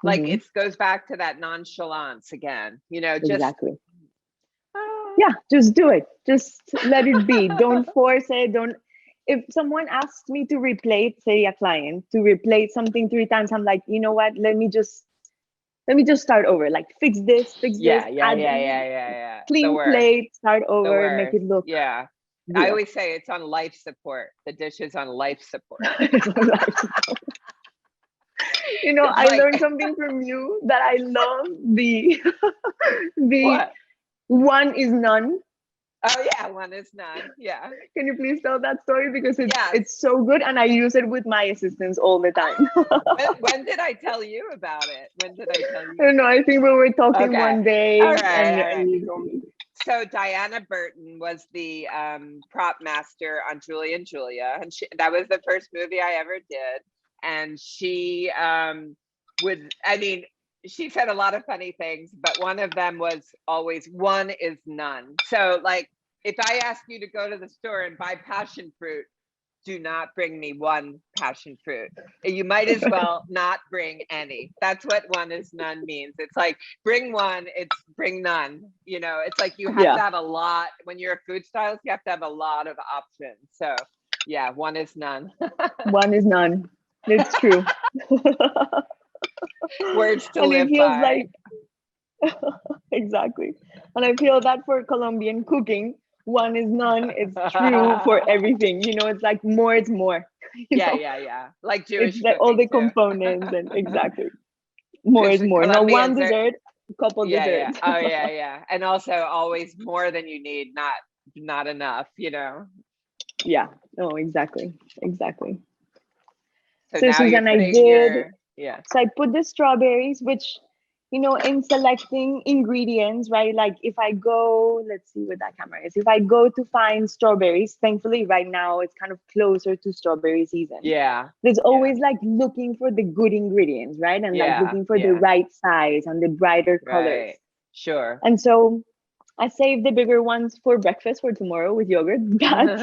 Like it goes back to that nonchalance again, you know, just exactly. Just do it. Just let it be. Don't force it. If someone asks me to replate, say a client, to replate something 3 times, I'm like, you know what? Let me just start over. Like fix this, clean plate, start over, make it look. Yeah. I always say it's on life support. The dish is on life support. You know, I learned something from you that I love, the what? One is none. Oh yeah, one is none. Yeah. Can you please tell that story? Because it's so good, and I use it with my assistants all the time. When did I tell you about it? When did I tell you? I don't know. I think we were talking one day. All right. And you told me. So Diana Burton was the prop master on Julia and Julia, and that was the first movie I ever did. And she she said a lot of funny things, but one of them was always, one is none. So like, if I ask you to go to the store and buy passion fruit, do not bring me one passion fruit. You might as well not bring any. That's what one is none means. It's like, bring one, it's bring none. You know, it's like you have to have a lot. When you're a food stylist, you have to have a lot of options. So yeah, one is none. One is none. It's true. Words to And live it feels by. like exactly. And I feel that for Colombian cooking, one is none, it's true for everything. You know, it's like more is more. You know? Yeah. Like Jewish It's like all the cooking too. components and exactly. More is Because more. Not one Colombians are, dessert, a couple desserts. Oh yeah. And also always more than you need, not enough, you know. Yeah. Oh, exactly. So So now you're Susan, I putting did. yeah. So I put the strawberries, which, you know, in selecting ingredients, right? Like if I go, let's see where that camera is. If I go to find strawberries, thankfully right now it's kind of closer to strawberry season. Yeah. There's always like looking for the good ingredients, right? And like looking for the right size and the brighter colors. Right. Sure. And so I saved the bigger ones for breakfast for tomorrow with yogurt. But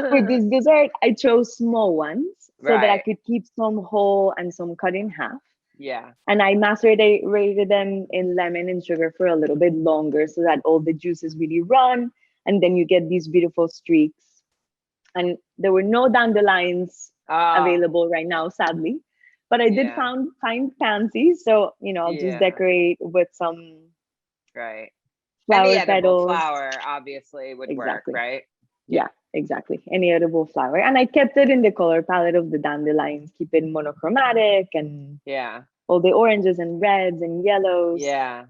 for this dessert, I chose small ones so that I could keep some whole and some cut in half. Yeah. And I macerated them in lemon and sugar for a little bit longer so that all the juices really run. And then you get these beautiful streaks. And there were no dandelions available right now, sadly. But I did find pansies. So, you know, I'll just decorate with some flower any edible petals. flower obviously would work, right? Yeah, exactly. Any edible flower. And I kept it in the color palette of the dandelions, keep it monochromatic and all the oranges and reds and yellows. Yeah.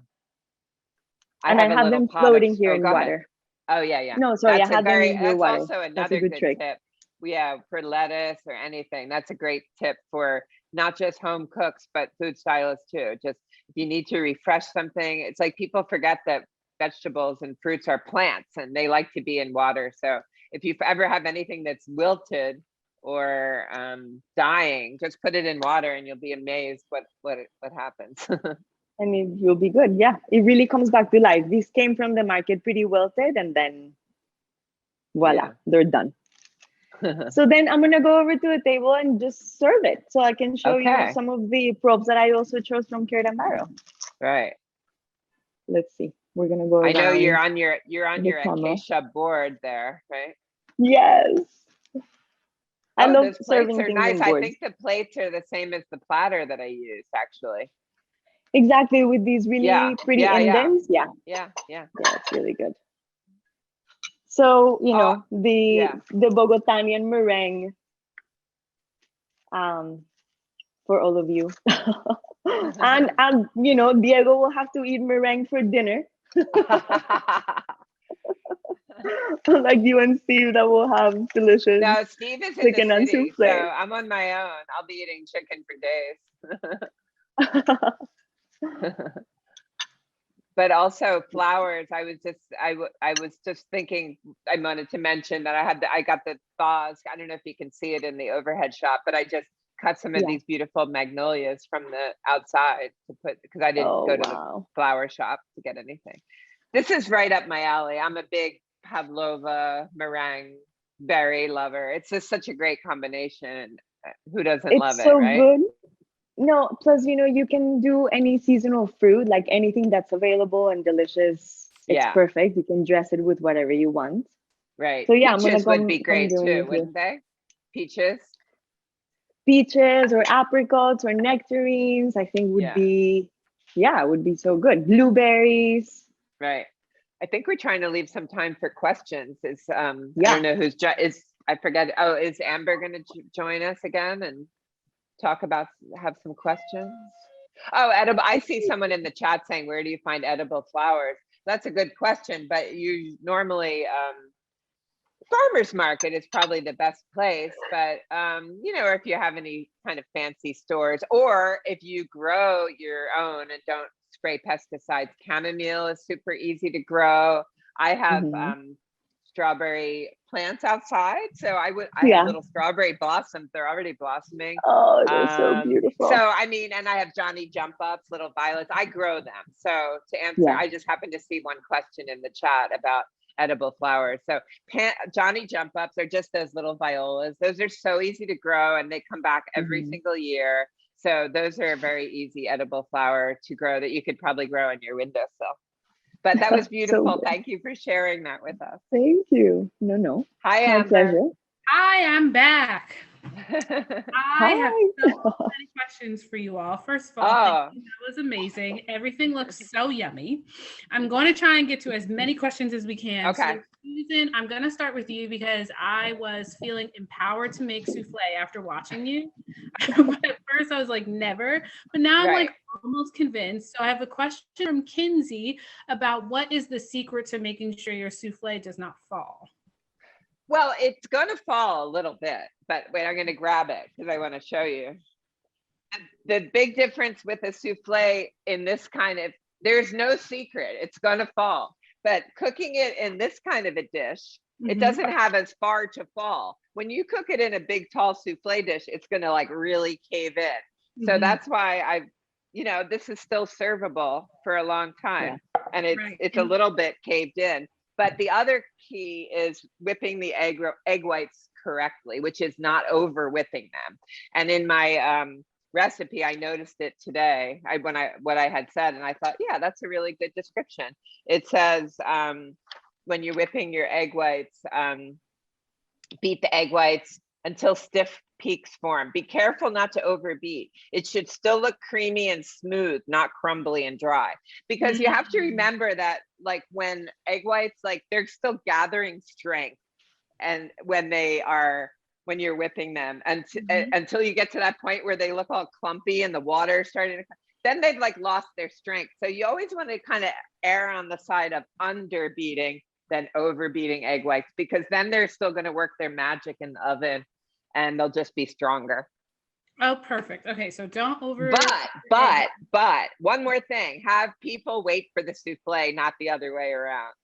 And I have them floating here in water. Oh yeah. No, sorry, I had them in your water. That's also another good trick. tip. Yeah, for lettuce or anything. That's a great tip for not just home cooks, but food stylists too. Just if you need to refresh something, it's like people forget that vegetables and fruits are plants and they like to be in water. So if you ever have anything that's wilted or dying, just put it in water and you'll be amazed what happens. And you'll be good. Yeah, it really comes back to life. These came from the market pretty wilted and then voila, they're done. So then I'm gonna go over to a table and just serve it so I can show you some of the props that I also chose from Crate&Barrel. Right. Let's see. We're gonna go. I know you're on your acacia board there, right? Yes. I love those serving plates are things nice. in I boards. think the plates are the same as the platter that I used actually. Exactly, with these really pretty indents. Yeah, it's really good. So, you know, the Bogotanian meringue for all of you. and you know, Diego will have to eat meringue for dinner. Like you and Steve that will have delicious. No, Steve is in the city, so I'm on my own. I'll be eating chicken for days. But also flowers. I was just thinking. I wanted to mention that I got the vase. I don't know if you can see it in the overhead shot, but I just cut some of these beautiful magnolias from the outside to put because I didn't go to the flower shop to get anything. This is right up my alley. I'm a big pavlova meringue berry lover. It's just such a great combination. Who doesn't love it, right? Good. No, plus, you know, you can do any seasonal fruit, like anything that's available and delicious. It's perfect. You can dress it with whatever you want. Right. So yeah, peaches would be great too, wouldn't they? Peaches or apricots or nectarines, I think would be, would be so good. Blueberries. Right. I think we're trying to leave some time for questions. I don't know who's I forget. Oh, is Amber going to join us again and have some questions? Oh, edible. I see someone in the chat saying, where do you find edible flowers? That's a good question, but you normally, farmer's market is probably the best place, but you know, or if you have any kind of fancy stores, or if you grow your own and don't spray pesticides, chamomile is super easy to grow. I have strawberry plants outside, so I have little strawberry blossoms. They're already blossoming. Oh, they're so beautiful. So I mean, and I have Johnny jump ups, little violets. I grow them. So to answer, I just happened to see one question in the chat about edible flowers. So Johnny jump ups are just those little violas. Those are so easy to grow and they come back every single year. So those are a very easy edible flower to grow that you could probably grow on your windowsill. But that was beautiful. Thank you for sharing that with us. Thank you. No. Hi, Amber. Pleasure. Hi, I'm back. I have so many questions for you all. First of all, thank you. That was amazing. Everything looks so yummy. I'm going to try and get to as many questions as we can. Okay. So, Susan, I'm going to start with you because I was feeling empowered to make souffle after watching you. But at first, I was like, never. But now I'm like almost convinced. So I have a question from Kinsey about what is the secret to making sure your souffle does not fall? Well, it's going to fall a little bit, but wait, I'm going to grab it because I want to show you. The big difference with a souffle in this kind of, there's no secret, it's going to fall. But cooking it in this kind of a dish, it doesn't have as far to fall. When you cook it in a big, tall souffle dish, it's going to like really cave in. So that's why this is still servable for a long time. And it's a little bit caved in. But the other key is whipping the egg whites correctly, which is not over whipping them. And in my recipe, I noticed it today, what I had said, and I thought, yeah, that's a really good description. It says, when you're whipping your egg whites, beat the egg whites until stiff peaks form. Be careful not to overbeat. It should still look creamy and smooth, not crumbly and dry. Because you have to remember that, like, when egg whites, like, they're still gathering strength, and when you're whipping them, and until you get to that point where they look all clumpy and the water starting to, then they've like lost their strength. So you always want to kind of err on the side of under beating than over beating egg whites, because then they're still going to work their magic in the oven and they'll just be stronger. Oh, perfect. Okay, so don't over. But one more thing: have people wait for the souffle, not the other way around.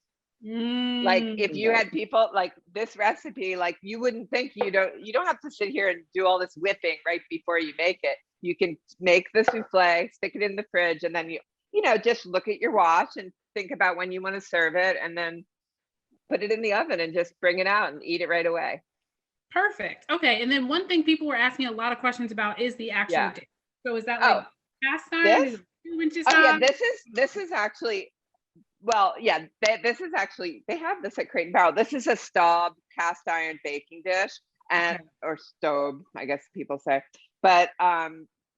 Like if you had people like this recipe, like you wouldn't think you don't have to sit here and do all this whipping right before you make it. You can make the souffle, stick it in the fridge, and then you just look at your watch and think about when you want to serve it, and then put it in the oven and just bring it out and eat it right away. Perfect. Okay, and then one thing people were asking a lot of questions about is the actual dish. So is that like cast iron? This? This is actually. Well, yeah, this is actually, they have this at Crate&Barrel. This is a Staub cast iron baking dish, or stove, I guess people say. But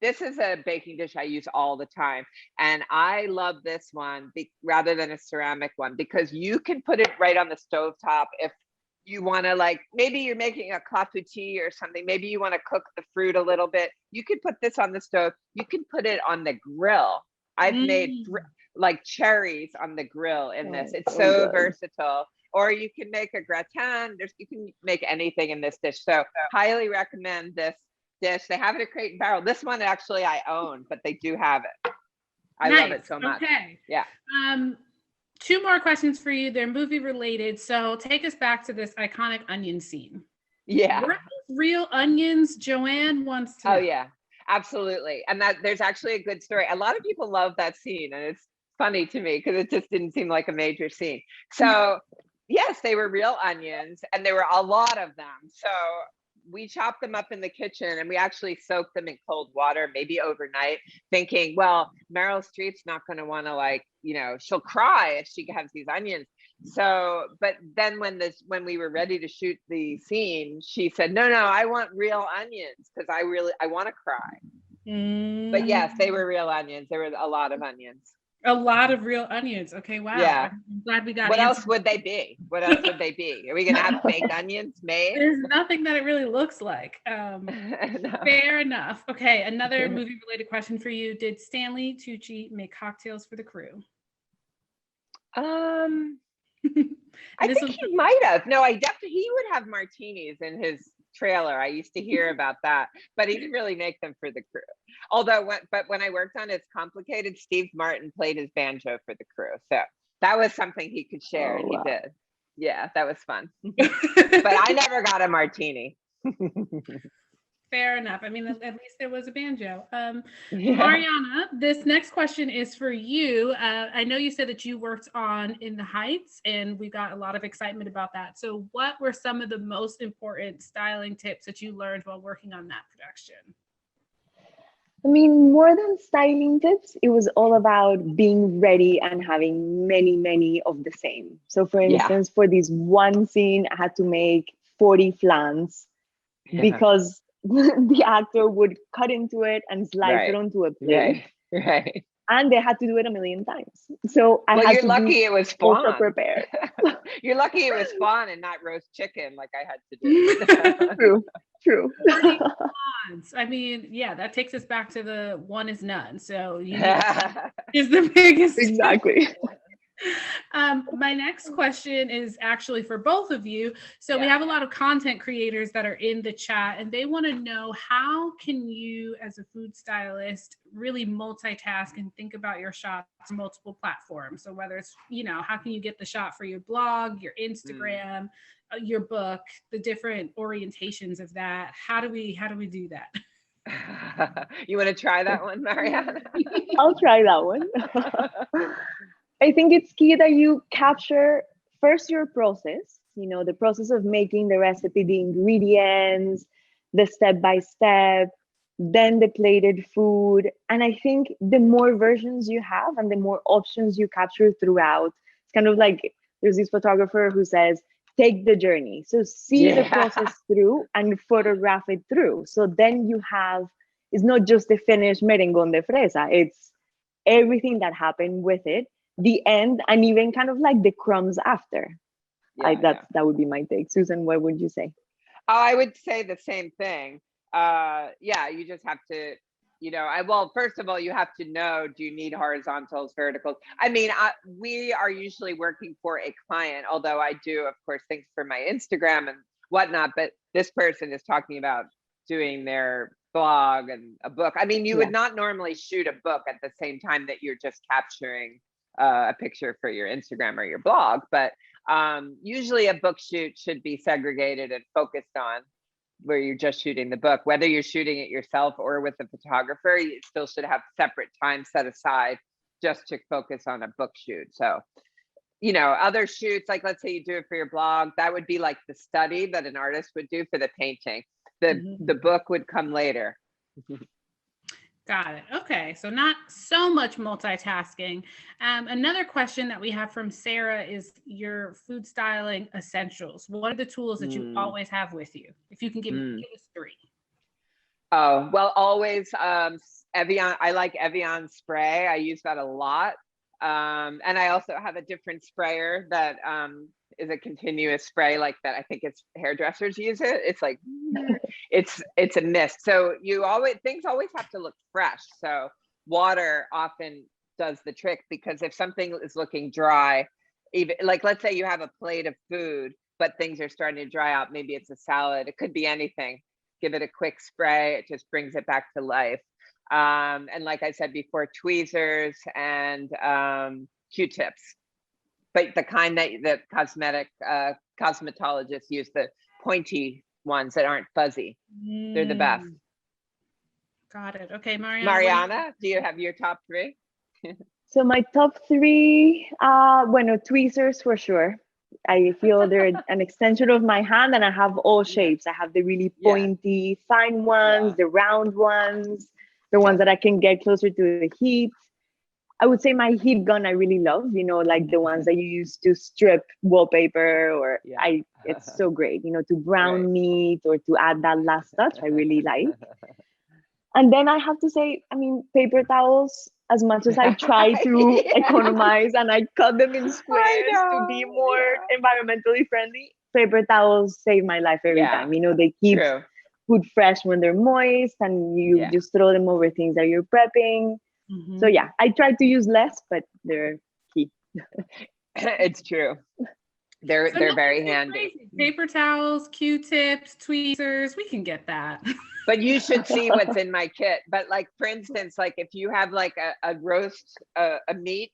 this is a baking dish I use all the time. And I love this one rather than a ceramic one, because you can put it right on the stove top if you want to, like, maybe you're making a clafoutis or something. Maybe you want to cook the fruit a little bit. You could put this on the stove. You can put it on the grill. I've made like cherries on the grill in this. It's so versatile. Or you can make a gratin. You can make anything in this dish. So highly recommend this dish. They have it at Crate&Barrel. This one actually I own, but they do have it. I love it so much. Okay. Yeah. Two more questions for you. They're movie related. So take us back to this iconic onion scene. Yeah. Were those real onions? Joanne wants to know. Oh yeah, absolutely. And that there's actually a good story. A lot of people love that scene, and it's funny to me because it just didn't seem like a major scene. So yes, they were real onions, and there were a lot of them. So we chopped them up in the kitchen, and we actually soaked them in cold water, maybe overnight, thinking, well, Meryl Streep's not going to want to, like, she'll cry if she has these onions. So, but then when we were ready to shoot the scene, she said, no, I want real onions because I want to cry. But yes, they were real onions. There were a lot of onions. A lot of real onions. Okay, wow. Yeah. I'm glad we got. What else would they be? What else would they be? Are we gonna have fake onions made? There's nothing that it really looks like. No. Fair enough. Okay, another movie-related question for you: did Stanley Tucci make cocktails for the crew? I think he might have. No, he would have martinis in his trailer. I used to hear about that, but he didn't really make them for the crew. Although, when I worked on It's Complicated, Steve Martin played his banjo for the crew, so that was something he could share, and he did. Yeah, that was fun. But I never got a martini. Fair enough. I mean, at least there was a banjo. Mariana, this next question is for you. I know you said that you worked on In the Heights, and we got a lot of excitement about that. So what were some of the most important styling tips that you learned while working on that production? I mean, more than styling tips, it was all about being ready and having many, many of the same. So for instance, for this one scene, I had to make 40 flans because the actor would cut into it and slice it onto a plate. Right. And they had to do it a million times. So I had you're to lucky it was also flan. prepared. You're lucky it was flan and not roast chicken like I had to do. True. I mean, yeah, that takes us back to the one is none. So is the biggest. Exactly. My next question is actually for both of you. So we have a lot of content creators that are in the chat, and they want to know, how can you as a food stylist really multitask and think about your shots on multiple platforms? So whether it's, how can you get the shot for your blog, your Instagram, your book, the different orientations of that? How do we do that? You want to try that one, Mariana? I'll try that one. I think it's key that you capture first your process, the process of making the recipe, the ingredients, the step-by-step, then the plated food. And I think the more versions you have and the more options you capture throughout, it's kind of like there's this photographer who says, take the journey. So see the process through and photograph it through. So then you have, it's not just the finished merengón de fresa, it's everything that happened with it, the end, and even kind of like the crumbs after. That would be my take. Susan, what would you say? Oh, I would say the same thing. You just have to, well, first of all, you have to know, do you need horizontals, verticals? I mean, we are usually working for a client, although I do, of course, things for my Instagram and whatnot, but this person is talking about doing their blog and a book. I mean, you would not normally shoot a book at the same time that you're just capturing a picture for your Instagram or your blog, but usually a book shoot should be segregated and focused on where you're just shooting the book. Whether you're shooting it yourself or with a photographer, you still should have separate time set aside just to focus on a book shoot. So, other shoots, like let's say you do it for your blog, that would be like the study that an artist would do for the painting. The book would come later. Got it. Okay. So not so much multitasking. Another question that we have from Sarah is your food styling essentials. What are the tools that you always have with you? If you can give us three. Oh, well, always Evian. I like Evian spray. I use that a lot. And I also have a different sprayer that is a continuous spray like that. I think it's hairdressers use it. It's like, it's a mist. So things always have to look fresh. So water often does the trick, because if something is looking dry, even like, let's say you have a plate of food, but things are starting to dry out. Maybe it's a salad. It could be anything. Give it a quick spray. It just brings it back to life. And like I said before, tweezers and Q-tips. But the kind that cosmetologists use, the pointy ones that aren't fuzzy. They're the best. Got it. Okay, Mariana, do you have your top three? So my top three, tweezers for sure. I feel they're an extension of my hand, and I have all shapes. I have the really pointy, fine ones, the round ones, the ones that I can get closer to the heat. I would say my heat gun I really love, like the ones that you use to strip wallpaper, or it's so great, to brown meat or to add that last touch. I really like. And then I have to say, paper towels, as much as I try to economize and I cut them in squares to be more environmentally friendly, paper towels save my life every time. They keep food fresh when they're moist, and you just throw them over things that you're prepping. So I try to use less, but they're key. It's true. They're very handy. Crazy. Paper towels, Q-tips, tweezers, we can get that. But you should see what's in my kit. But like, for instance, like if you have like a roast meat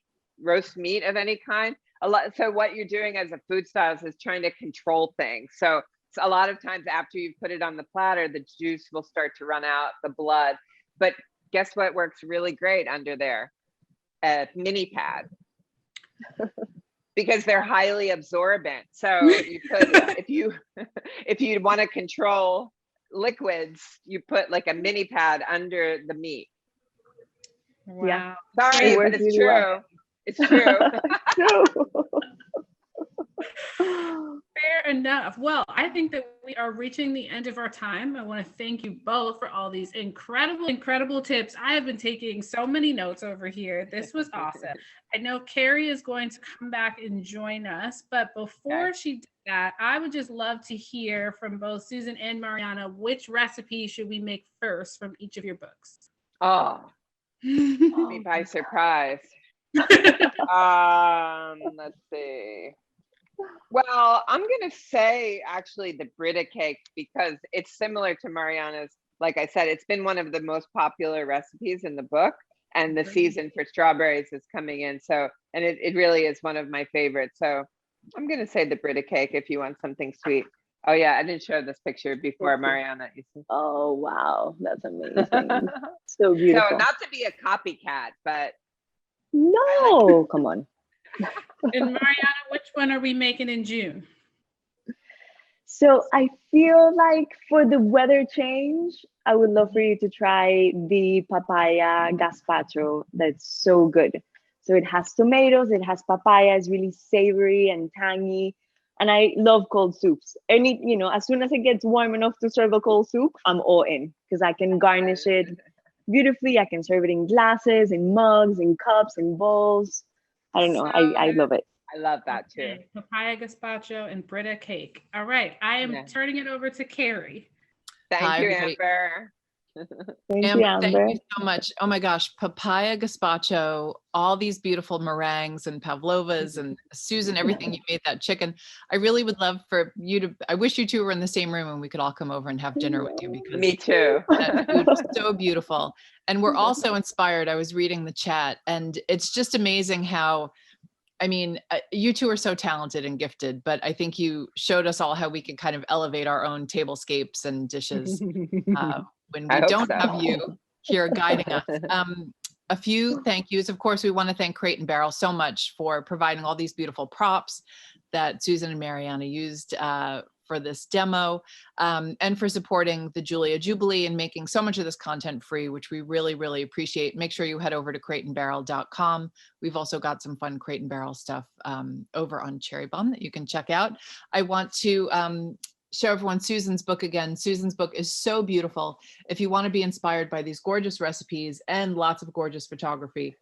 of any kind, so what you're doing as a food stylist is trying to control things. So a lot of times after you put it on the platter, the juice will start to run out, the blood. But guess what works really great under there? A mini pad. Because they're highly absorbent. So you put, if you want to control liquids, you put like a mini pad under the meat. Wow. Sorry, but it's true. It's true. Fair enough. Well, I think that we are reaching the end of our time. I want to thank you both for all these incredible tips. I have been taking so many notes over here. This was awesome. I know Carrie is going to come back and join us, but before she did that, I would just love to hear from both Susan and Mariana, which recipe should we make first from each of your books? Oh, me by surprise. Let's see. Well, I'm going to say actually the Fritta Cake because it's similar to Mariana's. Like I said, it's been one of the most popular recipes in the book, and the season for strawberries is coming in. So, and it really is one of my favorites. So I'm going to say the Fritta Cake if you want something sweet. Oh yeah, I didn't show this picture before, Mariana. Oh, wow. That's amazing. So beautiful. So not to be a copycat, but. No, come on. And Mariana, which one are we making in June? So I feel like for the weather change, I would love for you to try the Papaya Gazpacho. That's so good. So it has tomatoes, it has papaya, it's really savory and tangy. And I love cold soups. As soon as it gets warm enough to serve a cold soup, I'm all in because I can garnish it beautifully. I can serve it in glasses, in mugs, in cups, in bowls. I don't know. I love it. I love that too. Okay. Papaya Gazpacho and Fritta Cake. All right. I am turning it over to Carrie. Thank you, Amber. Thank you, Amber. Thank you so much. Oh my gosh, Papaya Gazpacho, all these beautiful meringues and pavlovas, and Susan, everything you made, that chicken. I really would love for you to, I wish you two were in the same room and we could all come over and have dinner with you because me too. That food is so beautiful. And we're also inspired. I was reading the chat and it's just amazing how, I mean, you two are so talented and gifted, but I think you showed us all how we can kind of elevate our own tablescapes and dishes when we don't have you here guiding us. A few thank yous. Of course, we want to thank Crate&Barrel so much for providing all these beautiful props that Susan and Mariana used for this demo, and for supporting the Julia Jubilee and making so much of this content free, which we really, really appreciate. Make sure you head over to crate-and-barrel.com. We've also got some fun Crate&Barrel stuff over on Cherry Bombe that you can check out. I want to show everyone Susan's book again. Susan's book is so beautiful. If you want to be inspired by these gorgeous recipes and lots of gorgeous photography,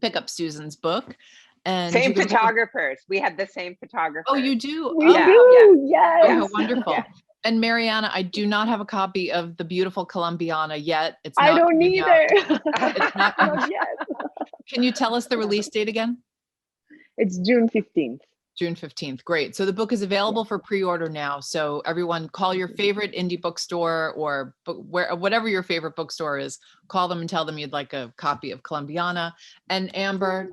pick up Susan's book. And same photographers. We have the same photographer. Oh, you do? We do. Yes. Oh, how wonderful. Yeah. And Mariana, I do not have a copy of the beautiful Colombiana yet. It's not I don't either. It's not, Not yet. Can you tell us the release date again? It's June 15th. June 15th. Great. So the book is available for pre-order now. So everyone call your favorite indie bookstore or whatever your favorite bookstore is, call them and tell them you'd like a copy of Colombiana. And Amber,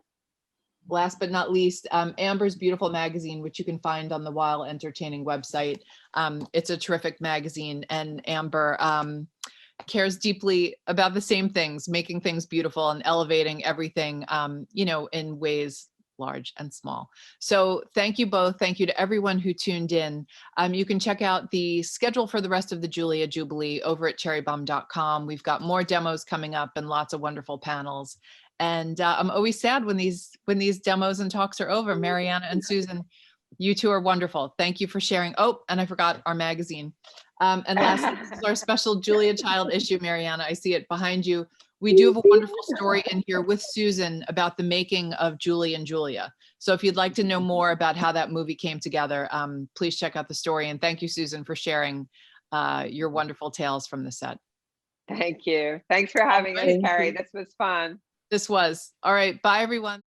last but not least, Amber's beautiful magazine, which you can find on the Wild Entertaining website. It's a terrific magazine, and Amber cares deeply about the same things, making things beautiful and elevating everything, in ways large and small. So thank you both. Thank you to everyone who tuned in. You can check out the schedule for the rest of the Julia Jubilee over at cherrybombe.com. We've got more demos coming up and lots of wonderful panels. And I'm always sad when these demos and talks are over. Mariana and Susan, you two are wonderful. Thank you for sharing. Oh, and I forgot our magazine. And lastly, this is our special Julia Child issue, Mariana. I see it behind you. We do have a wonderful story in here with Susan about the making of Julie and Julia. So if you'd like to know more about how that movie came together, please check out the story. And thank you, Susan, for sharing your wonderful tales from the set. Thank you. Thanks for having us, Carrie. This was fun. This was. All right. Bye, everyone.